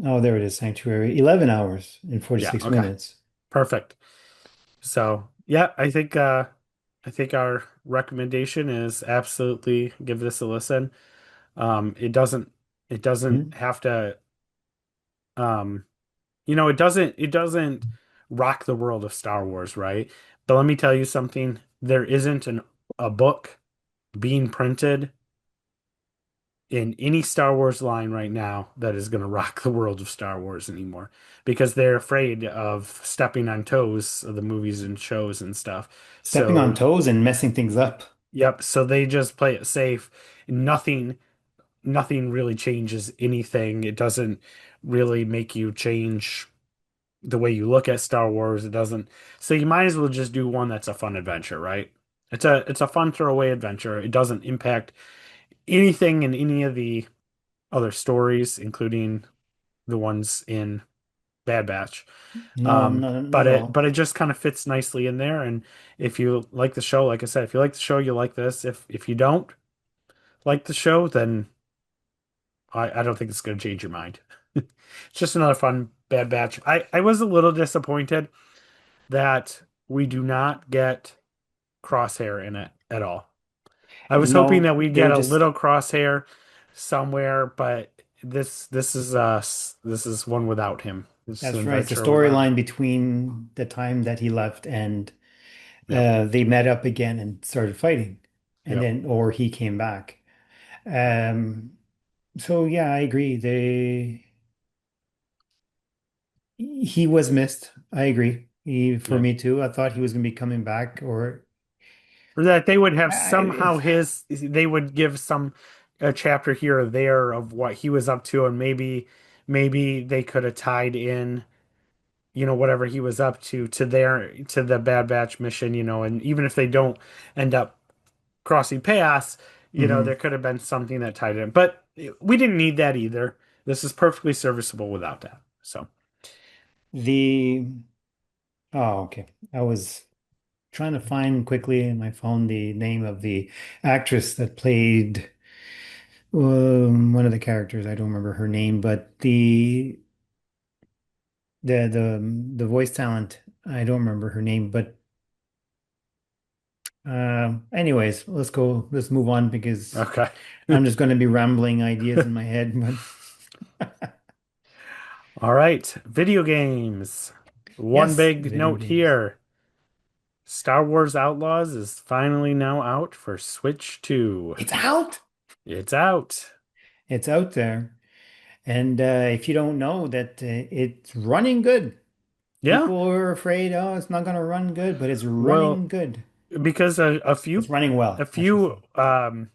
Oh, there it is, Sanctuary. 11 hours and Yeah, 46 okay. minutes. Perfect. So, yeah, I think our recommendation is absolutely give this a listen. It doesn't Hmm? have to um it doesn't rock the world of Star Wars, right? But let me tell you something. There isn't a book being printed in any Star Wars line right now that is going to rock the world of Star Wars anymore because they're afraid of stepping on toes of the movies and shows and stuff. Stepping on So, toes and messing things up. yep, so they just play it safe. Nothing nothing really changes anything. It doesn't really make you change the way you look at Star Wars. It doesn't. So you might as well just do one that's a fun adventure, right? It's a fun throwaway adventure. It doesn't impact anything in any of the other stories, including the ones in Bad Batch. No, no, not But at all. it just kind of fits nicely in there. And if you like the show, like I said, if you like the show, you like this. If you don't like the show, then I don't think it's going to change your mind. It's just another fun Bad Batch. I was a little disappointed that we do not get Crosshair in it at all. I was hoping No, that we'd they get were a just little Crosshair somewhere, but this is one without him. This is an That's right. It's a adventure without. storyline between the time that he left and Yep. they met up again and started fighting, and Yep. then or he came back. Um, so yeah, I agree. He was missed. I agree. For Yep. me too. I thought he was going to be coming back, or Or that they would have I, somehow they would give some a chapter here or there of what he was up to, and maybe they could have tied in, whatever he was up to the Bad Batch mission, and even if they don't end up crossing paths, there mhm. could have been something that tied in. But we didn't need that either. This is perfectly serviceable without that. So, The oh, okay. I was trying to find quickly in my phone the name of the actress that played one of the characters. I don't remember her name, but the voice talent. I don't remember her name, but anyways, let's go. Let's move on because okay. I'm just going to be rambling ideas in my head. But All right. Video games. One yes, big video note games. here. Star Wars Outlaws is finally now out for Switch 2. It's out. It's out. It's out there. And if you don't know that it's running good, Yeah. people are afraid, oh, it's not going to run good, but it's Well, running good. because It's running a well, I should few say.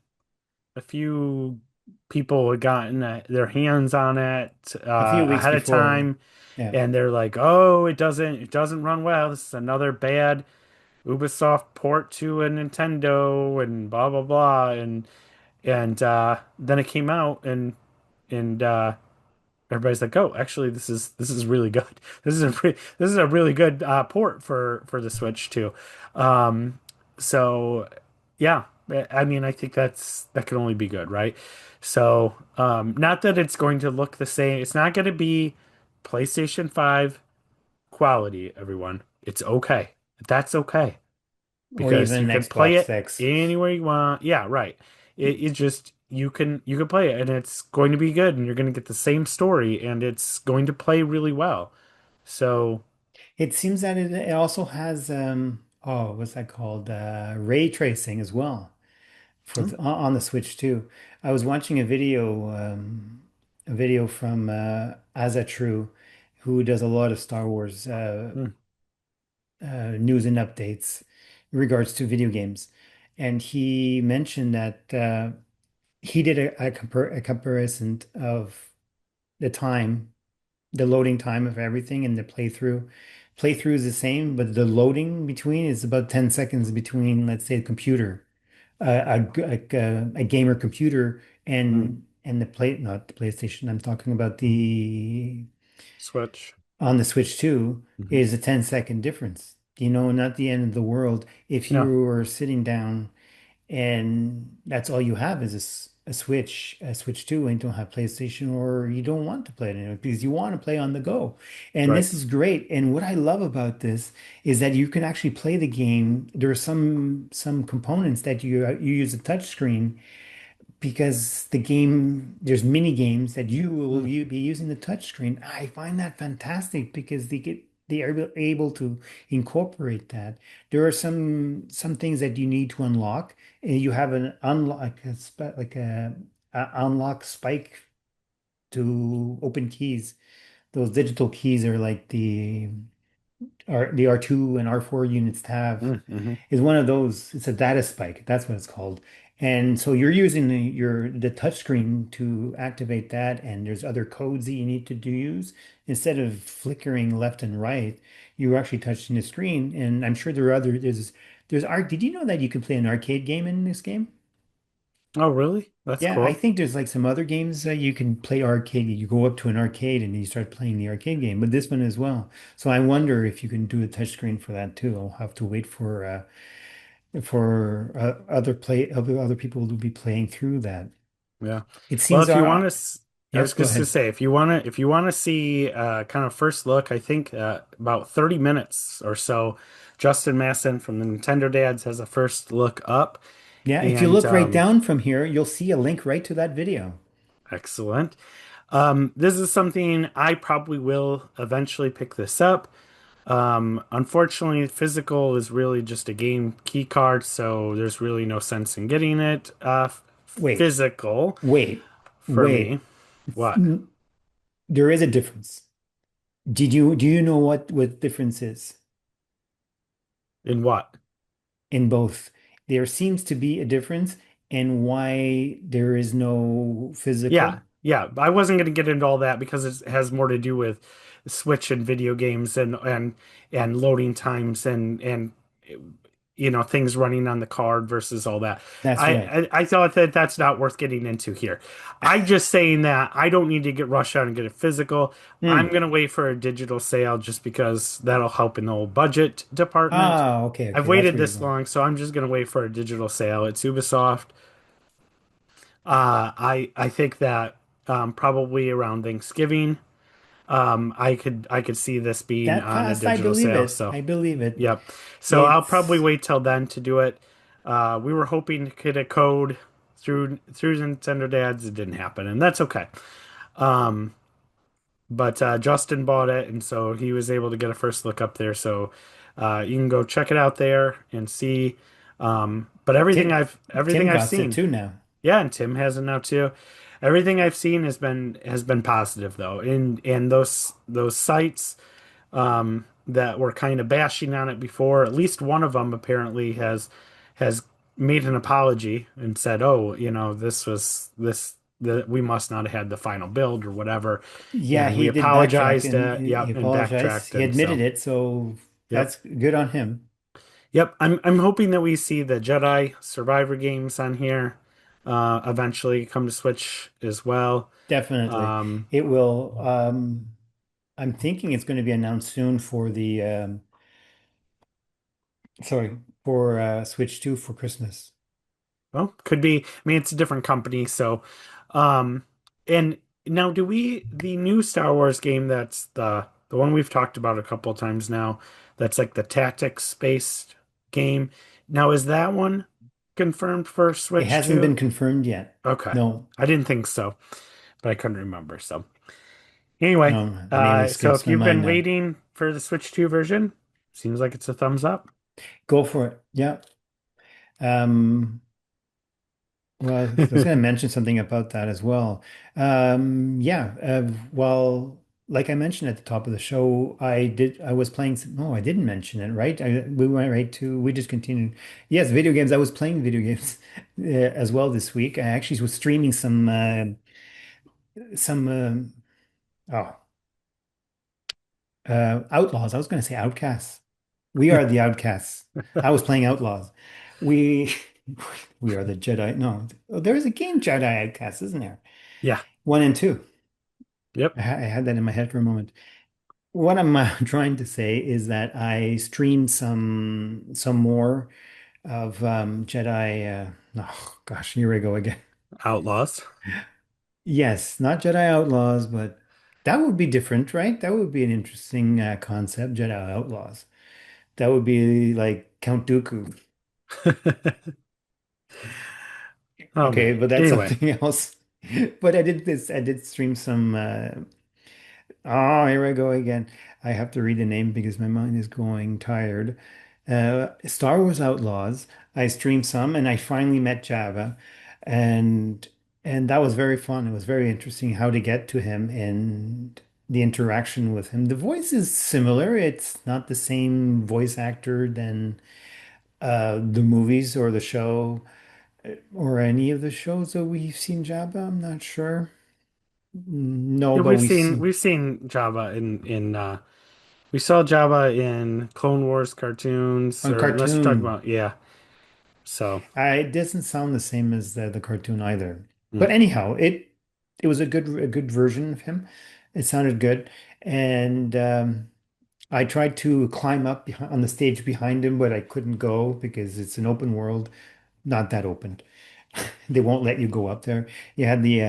a few people had gotten their hands on it A few weeks ahead of before, time, yeah. and they're like, "Oh, it doesn't run well. This is another bad Ubisoft port to a Nintendo and blah blah blah." And then it came out, and everybody's like, "Oh, actually, this is really good. This is a really good port for the Switch too." Um, so yeah, I mean, I think that can only be good, right? So not that it's going to look the same. It's not going to be PlayStation 5 quality, everyone. It's okay. That's okay Or because you even can play Xbox it X. anywhere you want. Yeah, right. It just you can play it and it's going to be good and you're going to get the same story and it's going to play really well. So, It seems that it also has, oh, what's that called? Ray tracing as well for mm, on the Switch too. I was watching a video from True, who does a lot of Star Wars mm, news and updates in regards to video games. And he mentioned that he did a comparison of the time, the loading time of everything and the playthrough. Playthrough is the same, but the loading between is about 10 seconds between, let's say, a computer, a gamer computer mm. and the not the PlayStation. I'm talking about the Switch. on the Switch 2 Hmm. is a 10-second difference. You know, not the end of the world. If Yeah, you are sitting down and that's all you have is a Switch 2, and you don't have PlayStation or you don't want to play it anymore because you want to play on the go. And right. this is great. And what I love about this is that you can actually play the game. There are some components that you use a touch screen because the game, there's mini games that Mm, you be using the touchscreen. I find that fantastic because they are able to incorporate that. There are some things that you need to unlock, and you have an unlock like a unlock spike to open keys. Those digital keys are like the R2 and R4 units have hmm. is one of those. It's a data spike. That's what it's called. And so you're using the touch screen to activate that, and there's other codes that you need to do use. Instead of flickering left and right, you're actually touching the screen. And I'm sure there are other there's art. Did you know that you can play an arcade game in this game? Oh, really? That's Yeah, I cool. think there's like some other games that you can play arcade. You go up to an arcade and you start playing the arcade game, but this one as well. So I wonder if you can do a touchscreen for that too. I'll have to wait for other people to be playing through that. Yeah. It Well, seems if you want to, I yes, was go just to ahead. say, if you want to see kind of first look, I think about 30 minutes or so, Justin Masson from the Nintendo Dads has a first look up, Yeah, if you and look right down from here, you'll see a link right to that video. excellent. This is something I probably will eventually pick this up. Unfortunately, physical is really just a game key card, so there's really no sense in getting it Wait, physical wait, for me. wait. What? N- There is a difference. Do you know what difference is In what? in both? There seems to be a difference in why there is no Yeah, physical. yeah. I wasn't going to get into all that because it has more to do with Switch and video games and loading times and things running on the card versus all that. That's right. I thought that that's not worth getting into here. I'm just saying that I don't need to get rush out and get it physical. I'm Hmm. gonna wait for a digital sale just because that'll help in the whole budget department. Ah, okay, I've okay. That's waited where you're this going. long, so I'm just gonna wait for a digital sale. It's Ubisoft. I think that probably around Thanksgiving, I could see this being That on a fast, I digital believe sale. it. So, I believe it. yep. So I'll probably It's wait till then to do it. We were hoping to get a code through Nintendo Dads. It didn't happen, and that's okay. But Justin bought it, and so he was able to get a first look up there. So you can go check it out there and see. But everything Tim. everything Tim I've got it seen. too now. Yeah, and Tim has it now too. Everything I've seen has been positive though. And those sites that were kind of bashing on it before, at least one of them apparently has made an apology and said, "Oh, this was this that we must not have had the final build or whatever." Yeah, And we he did backtrack apologized, and he yep, and apologized. backtracked, He and admitted so it, so yep. that's good on him. Yep, I'm hoping that we see the Jedi Survivor games on here eventually come to Switch as well. Definitely. Um, It will. I'm thinking it's going to be announced soon for the sorry, for Switch 2 for Christmas. well, could be. I mean, it's a different company, so um, and now the new Star Wars game that's the one we've talked about a couple of times now, that's like the tactics based game. Now, is that one confirmed for It Switch hasn't been too? confirmed yet. Okay, No, I didn't think so, but I couldn't remember. So. Anyway, no, the name so escapes if my you've mind been now. waiting for the Switch 2 version, seems like it's a thumbs up. Go for it. Yeah. Um, well, I was going to mention something about that as well. Yeah. Well, like I mentioned at the top of the show, I was playing, no, I didn't mention it, right? We went right to, we just continued. Yes, video games. I was playing video games as well this week. I actually was streaming some, oh, Outlaws. I was going to say Outcasts. We are the outcasts. I was playing Outlaws. We we are the Jedi. No, there is a game Jedi Outcasts, isn't there? Yeah. One and two. Yep. I had that in my head for a moment. What I'm trying to say is that I streamed some more of Jedi. Oh gosh, here we go again. Outlaws. Yes, not Jedi Outlaws, but that would be different, right? That would be an interesting concept, Jedi Outlaws. That would be like Count Dooku. Oh Okay, man. but that's Anyway, something else. But I did this. I did stream some. Oh, here I go again. I have to read the name because my mind is going tired. Star Wars Outlaws. I streamed some, and I finally met Java, and and that was very fun. It was very interesting how to get to him and the interaction with him. The voice is similar. It's not the same voice actor than the movies or the show or any of the shows that we've seen Jabba. I'm not sure. No, yeah, but we've we've seen seen we've seen Java in we saw Java in Clone Wars cartoons, on or unless you're talking cartoon. about, yeah. So It doesn't sound the same as the cartoon either. mm. But anyhow, it was a good version of him. It sounded good, and I tried to climb up behind, on the stage behind him, but I couldn't go because it's an open world, not that open. They won't let you go up there. You had the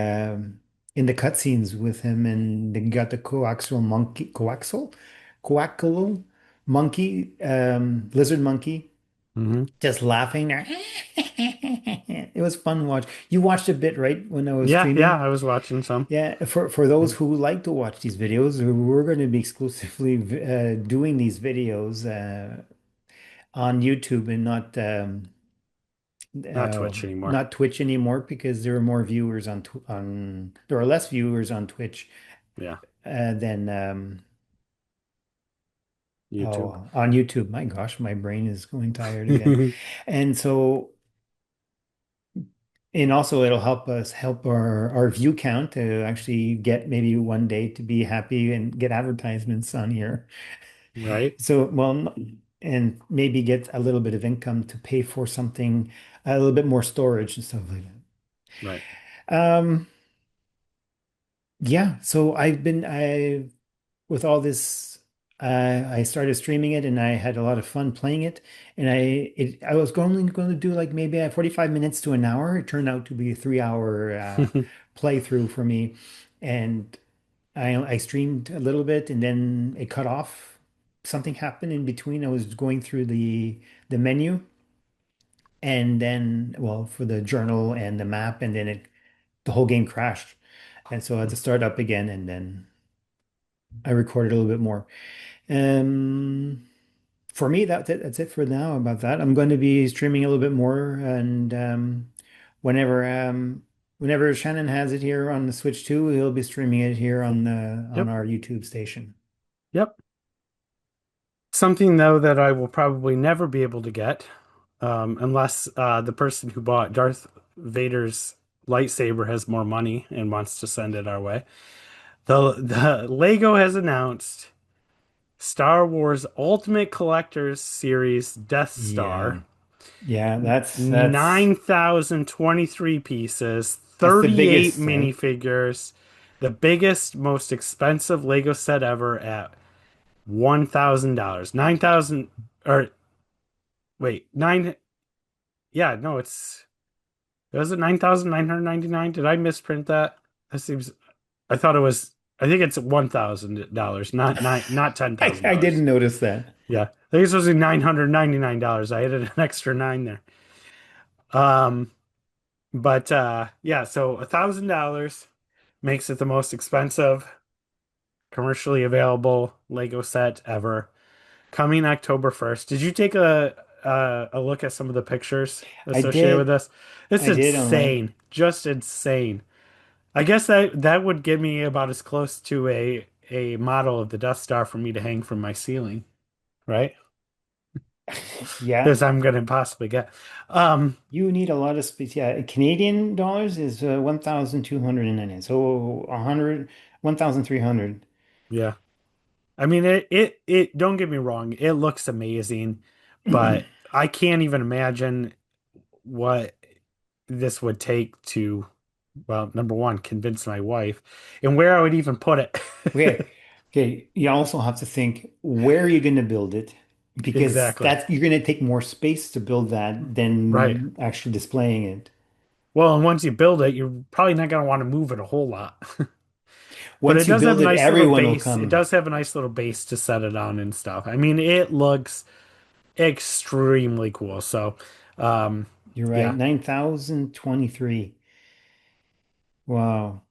in the cutscenes with him, and they got the coaxial monkey, lizard monkey. Hmm. just laughing there. It was fun to watch. You watched a bit, right, when I was Yeah, yeah, streaming? I was watching some. Yeah, for those who like to watch these videos, we're going to be exclusively doing these videos on YouTube and Not Twitch anymore. not Twitch anymore because there are more viewers on there are less viewers on Twitch Yeah, than YouTube. on YouTube. My gosh, my brain is going tired again. And so and also it'll help us help our view count to actually get maybe one day to be happy and get advertisements on here. Right, So, well, and maybe get a little bit of income to pay for something, a little bit more storage and stuff like right. that. Yeah, so I with all this, I started streaming it and I had a lot of fun playing it. And I was going to do like maybe 45 minutes to an hour. It turned out to be a 3 hour playthrough for me. And I streamed a little bit and then it cut off. Something happened in between. I was going through the menu and then well for the journal and the map and then the whole game crashed. And so I had to start up again and then I recorded a little bit more. Um, for me, that's it for now about that. I'm going to be streaming a little bit more, and whenever whenever Shannon has it here on the Switch too, he'll be streaming it here on the on Yep, our YouTube station. yep. Something though that I will probably never be able to get, unless the person who bought Darth Vader's lightsaber has more money and wants to send it our way. The Lego has announced Star Wars Ultimate Collector's Series Death Star, Yeah, yeah, that's 9,023 pieces, that's the 38 biggest, right? minifigures, the biggest, most expensive Lego set ever at $1,000. 9,000 or wait, nine. Yeah, no, was it 9,999? Did I misprint that? That seems, I thought it was, I think it's $1,000, not I $10,000. didn't notice that. Yeah, I think it's supposed to be $999. I added an extra nine there. Um, but yeah, so $1,000 makes it the most expensive commercially available Lego set ever. Coming October 1st. Did you take a look at some of the pictures I associated with did, this? It's I did online. insane. Just insane. I guess that would give me about as close to a model of the Death Star for me to hang from my ceiling, right? Yeah, As I'm gonna possibly get. Um, you need a lot of space. Yeah, Canadian dollars is 1,290. So 100, 1,300. yeah. I mean it don't get me wrong, it looks amazing, but I can't even imagine what this would take to, well, number one, convince my wife, and where I would even put it. Okay. Okay. You also have to think where are you going to build it? Because Exactly. you're going to take more space to build that Right. than actually displaying it. Well, and once you build it, you're probably not going to want to move it a whole lot. But it Once you does have build a it, nice little everyone will base. It come. does have a nice little base to set it on and stuff. I mean, it looks extremely cool. So, um, You're right. yeah. 9,023. Wow.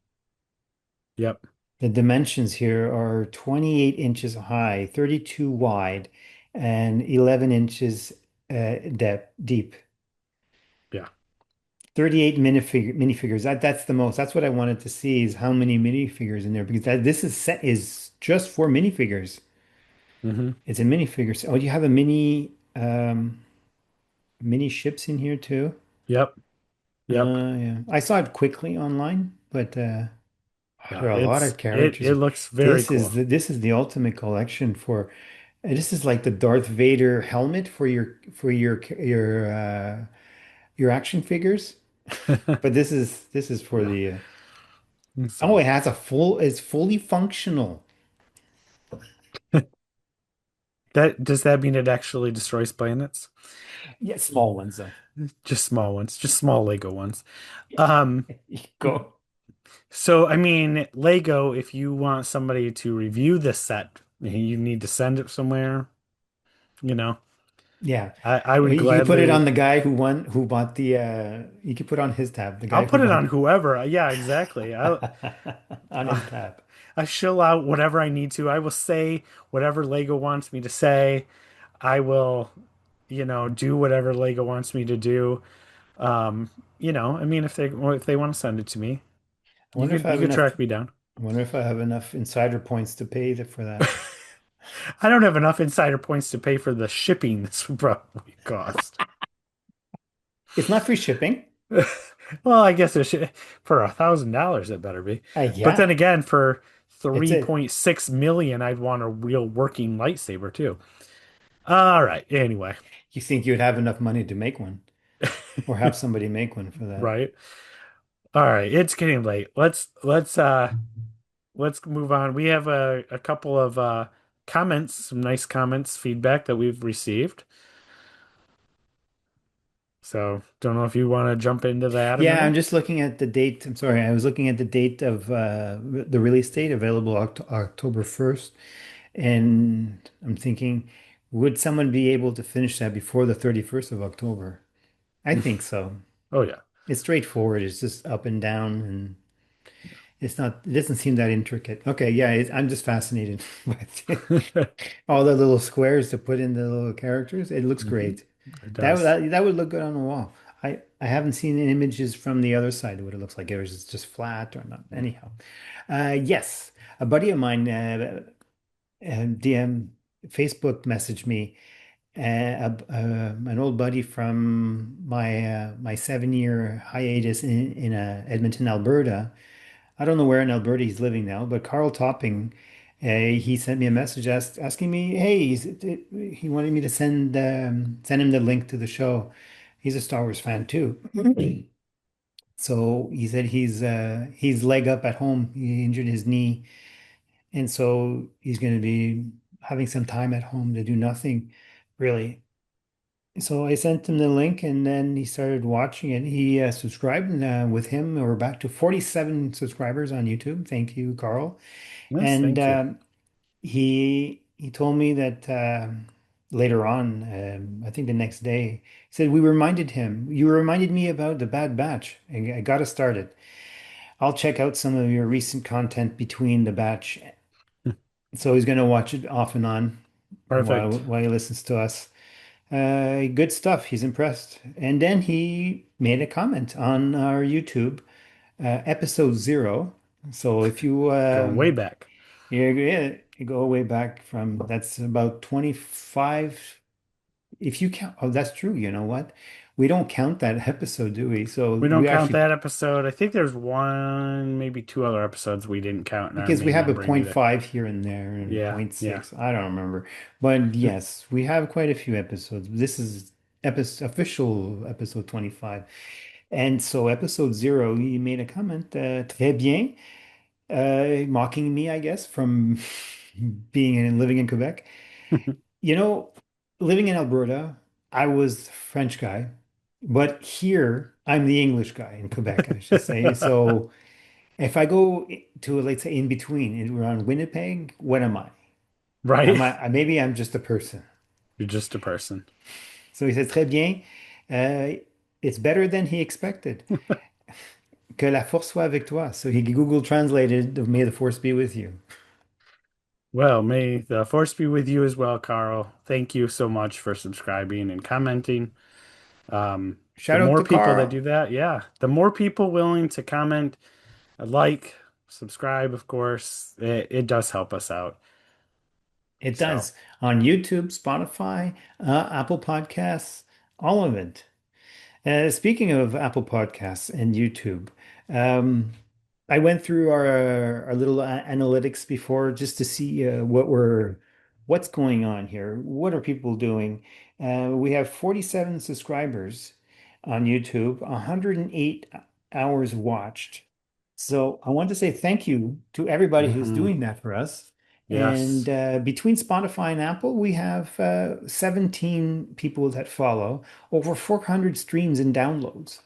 Yep. The dimensions here are 28 inches high, 32 wide, and 11 inches deep. Yeah. 38 minifigures. That's the most. That's what I wanted to see is how many minifigures in there because this is set is just for minifigures. Hmm. It's a minifigure. Oh, you have a mini ships in here too. Yep. Yep. Yeah. I saw it quickly online, but Yeah. there are a lot of It characters. looks very cool. This is the ultimate collection for this is like the Darth Vader helmet for your action figures. But this is for Yeah. the oh, So it has a it's fully functional. that does that mean it actually destroys planets? Yeah, small ones though. Just small ones, just small Lego ones. Um, You go. so I mean, Lego, if you want somebody to review this set, you need to send it somewhere, you know. Yeah. I would You put it on gladly. the guy who bought the you could put on his tab, the I'll guy who put it bought on whoever. Yeah, exactly. on his tab. I shill out whatever I need to. I will say whatever Lego wants me to say. I will, do whatever Lego wants me to do. Um, I mean, if they want to send it to me, I wonder if I you have could enough track me down. I wonder if I have enough insider points to pay for that. I don't have enough insider points to pay for the shipping this would probably cost. It's not free shipping. Well, I guess for $1,000 it better be. But then Yeah, again, for it's it. 3.6 million, I'd want a real working lightsaber too. All right. Anyway, You think you would have enough money to make one or have somebody make one for that? right. All right. It's getting late. Let's move on. We have a couple of comments, some nice comments, feedback that we've received. So don't know if you want to jump into that a Yeah, I'm minute. just looking at the date. I'm sorry, I was looking at the date of the release date available October 1st, and I'm thinking, would someone be able to finish that before the 31st of October? I think so. Oh yeah. It's straightforward. It's just up and down, and it doesn't seem that intricate. Okay, yeah, I'm just fascinated by all the little squares to put in the little characters. It looks hmm great. It That, does. that that would look good on the wall. I haven't seen any images from the other side of what it looks like. It was just flat or not. Anyhow, yes, a buddy of mine DM Facebook messaged me, an old buddy from my 7 year hiatus in Edmonton, Alberta. I don't know where in Alberta he's living now, but Carl Topping, he sent me a message asking me, hey, he wanted me to send him the link to the show. He's a Star Wars fan too. So he said he's leg up at home. He injured his knee, and so he's going to be having some time at home to do nothing, really. So I sent him the link, and then he started watching it. He subscribed, and with him, we're back to 47 subscribers on YouTube. Thank you, Carl. Yes, And thank you. he told me that later on, I think the next day, he said we reminded him. You reminded me about the Bad Batch. I got to start it. I'll check out some of your recent content between the batch. So he's going to watch it off and on Perfect. while he listens to us. Good stuff. He's impressed. And then he made a comment on our YouTube, episode 0. So if you Going way back. you go way back from that's about 25. If you count, oh, that's true. You know what? We don't count that episode, do we? So We don't we count actually that episode. I think there's one, maybe two other episodes we didn't count in our because we main have a numbering point either. 5 here and there and Yeah, point yeah. 0.6. I don't remember. But yes, we have quite a few episodes. This is official episode 25. And so episode 0, he made a comment, très bien, mocking me, I guess, from being and living in Quebec. You know, living in Alberta, I was the French guy, but here I'm the English guy in Quebec, I should say. So if I go to, let's say, in between, around Winnipeg, what am I? Right? Maybe I'm just a person. You're just a person. So he said, très bien. It's better than he expected. Que la force soit avec toi. So he Google translated, may the force be with you. Well, may the force be with you as well, Carl. Thank you so much for subscribing and commenting. The Shout out more to people that Carl. do that, yeah, the more people willing to comment, like, subscribe, of course, it does help us out. It So, does on YouTube, Spotify, Apple Podcasts, all of it. Speaking of Apple Podcasts and YouTube, um, I went through our little analytics before just to see what's going on here. What are people doing? We have 47 subscribers on YouTube, 108 hours watched. So I want to say thank you to everybody who's mhm, doing that for us. And yes, between Spotify and Apple, we have 17 people that follow, over 400 streams and downloads.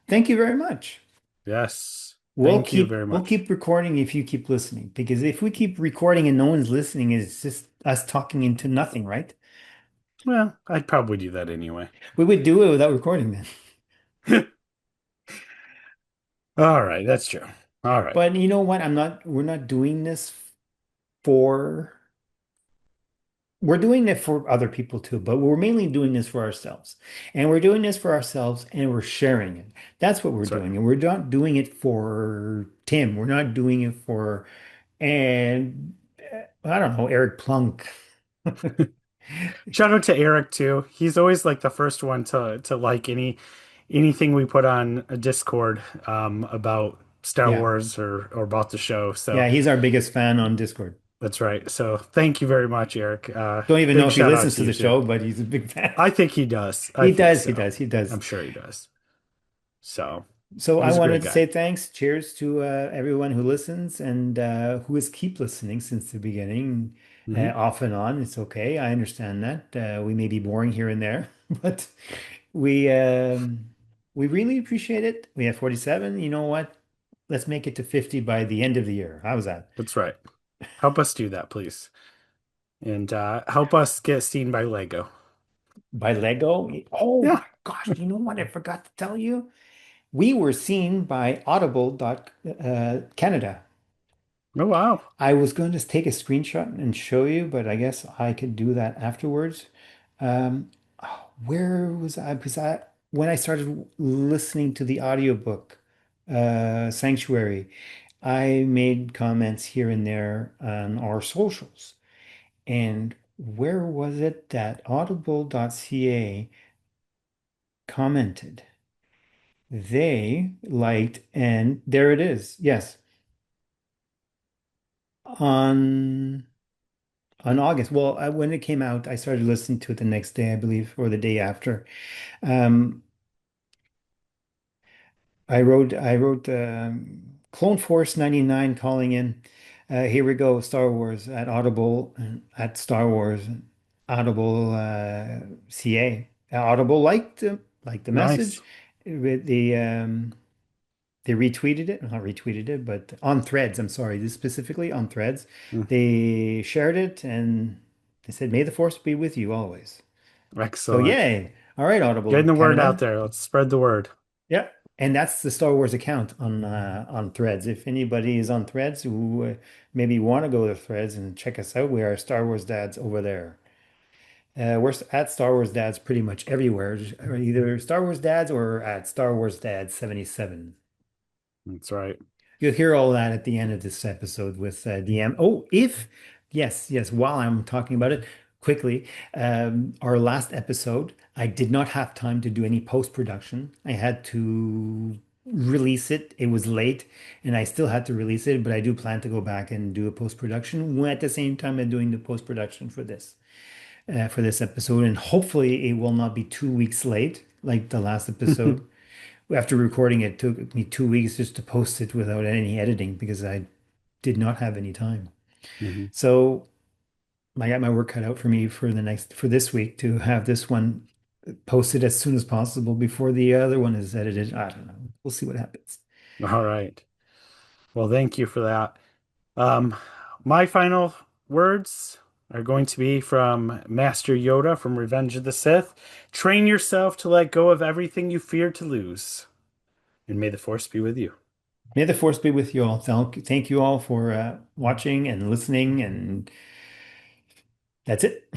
Thank you very much. yes. We'll Thank you keep very we'll much. keep recording if you keep listening. Because if we keep recording and no one's listening, it's just us talking into nothing, right? Well, I'd probably do that anyway. We would do it without recording then. All right, that's true. All right. But you know what? We're not doing this for, we're doing it for other people too, but we're mainly doing this for ourselves. And we're doing this for ourselves and we're sharing it. That's what we're That's right. doing. And we're not doing it for Tim. We're not doing it for, and I don't know, Eric Plunk. Shout out to Eric too. He's always like the first one to like anything we put on a Discord about Star Yeah. Wars or about the show. So Yeah, he's our biggest fan on Discord. that's right. So thank you very much, Eric. Don't even know Big if he shout out listens to to you the too. show, but he's a big fan. I think he does. I He think does, he so. does, he does. I'm sure he does. So So I he's a great wanted to guy. say thanks. Cheers to everyone who listens and who has keep listening since the beginning, Hmm. off and on. It's okay. I understand that. We may be boring here and there, but we um, we really appreciate it. We have 47. You know what? Let's make it to 50 by the end of the year. How's that? That's right. Help us do that, please. And help us get seen by Lego. By Lego? Oh Yeah. my gosh, you know what I forgot to tell you? We were seen by Canada. Oh wow. I was going to take a screenshot and show you, but I guess I could do that afterwards. Where was I? Because when I started listening to the audiobook, Sanctuary, I made comments here and there on our socials. And where was it that audible.ca commented? They liked, and there it is. Yes, on August. Well, when it came out, I started listening to it the next day, I believe, or the day after. Um, I wrote Clone Force 99 calling in. Here we go, Star Wars at Audible at Star Wars Audible CA. Audible liked the Nice. message. With they retweeted it, not retweeted it, but on Threads. I'm sorry, this specifically on Threads. Mm, They shared it and they said, "May the Force be with you always." So excellent. yay! All right, Getting Audible the word out Canada. there. Let's spread the word. Yeah, and that's the Star Wars account on Threads. If anybody is on Threads who maybe want to go to Threads and check us out, we are Star Wars Dads over there. We're at Star Wars Dads pretty much everywhere, or either Star Wars Dads or at Star Wars Dads 77. That's right. You'll hear all that at the end of this episode with DM. Oh, yes, while I'm talking about it quickly, our last episode, I did not have time to do any post-production. I had to release it. It was late and I still had to release it, but I do plan to go back and do a post-production at the same time I'm doing the post-production for this episode. And hopefully it will not be 2 weeks late like the last episode. After recording it, took me 2 weeks just to post it without any editing because I did not have any time. Hmm. So I got my work cut out for me for this week to have this one posted as soon as possible before the other one is edited. I don't know. We'll see what happens. All right. Well, thank you for that. Um, my final words are going to be from Master Yoda from Revenge of the Sith. Train yourself to let go of everything you fear to lose, and may the Force be with you. May the force be with you all. Thank you all for watching and listening, and that's it.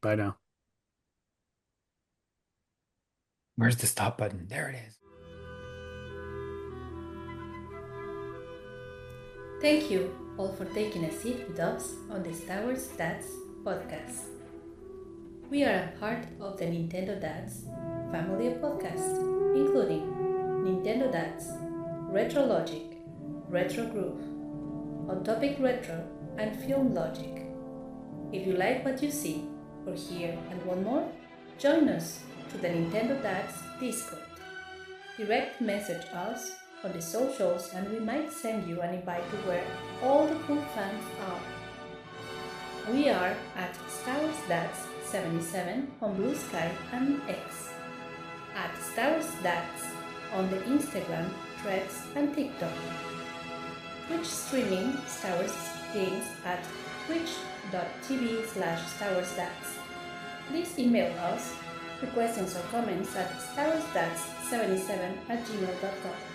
Bye now. Where's the stop button? There it is. Thank you all for taking a seat with us on the Star Wars Dads podcast. We are a part of the Nintendo Dads family of podcasts, including Nintendo Dads, Retro Logic, Retro Groove, On Topic Retro, and Film Logic. If you like what you see or hear and want more, join us to the Nintendo Dads Discord. Direct message us on the socials and we might send you an invite to where all the cool fans are. We are at Star Wars Dads 77 on Blue Sky and X, at Star Wars Dads on the Instagram, Threads and TikTok. Twitch streaming Star Wars games at twitch.tv twitch.tv/StarWarsDads. Please email us with questions or comments at starwarsdads77@gmail.com.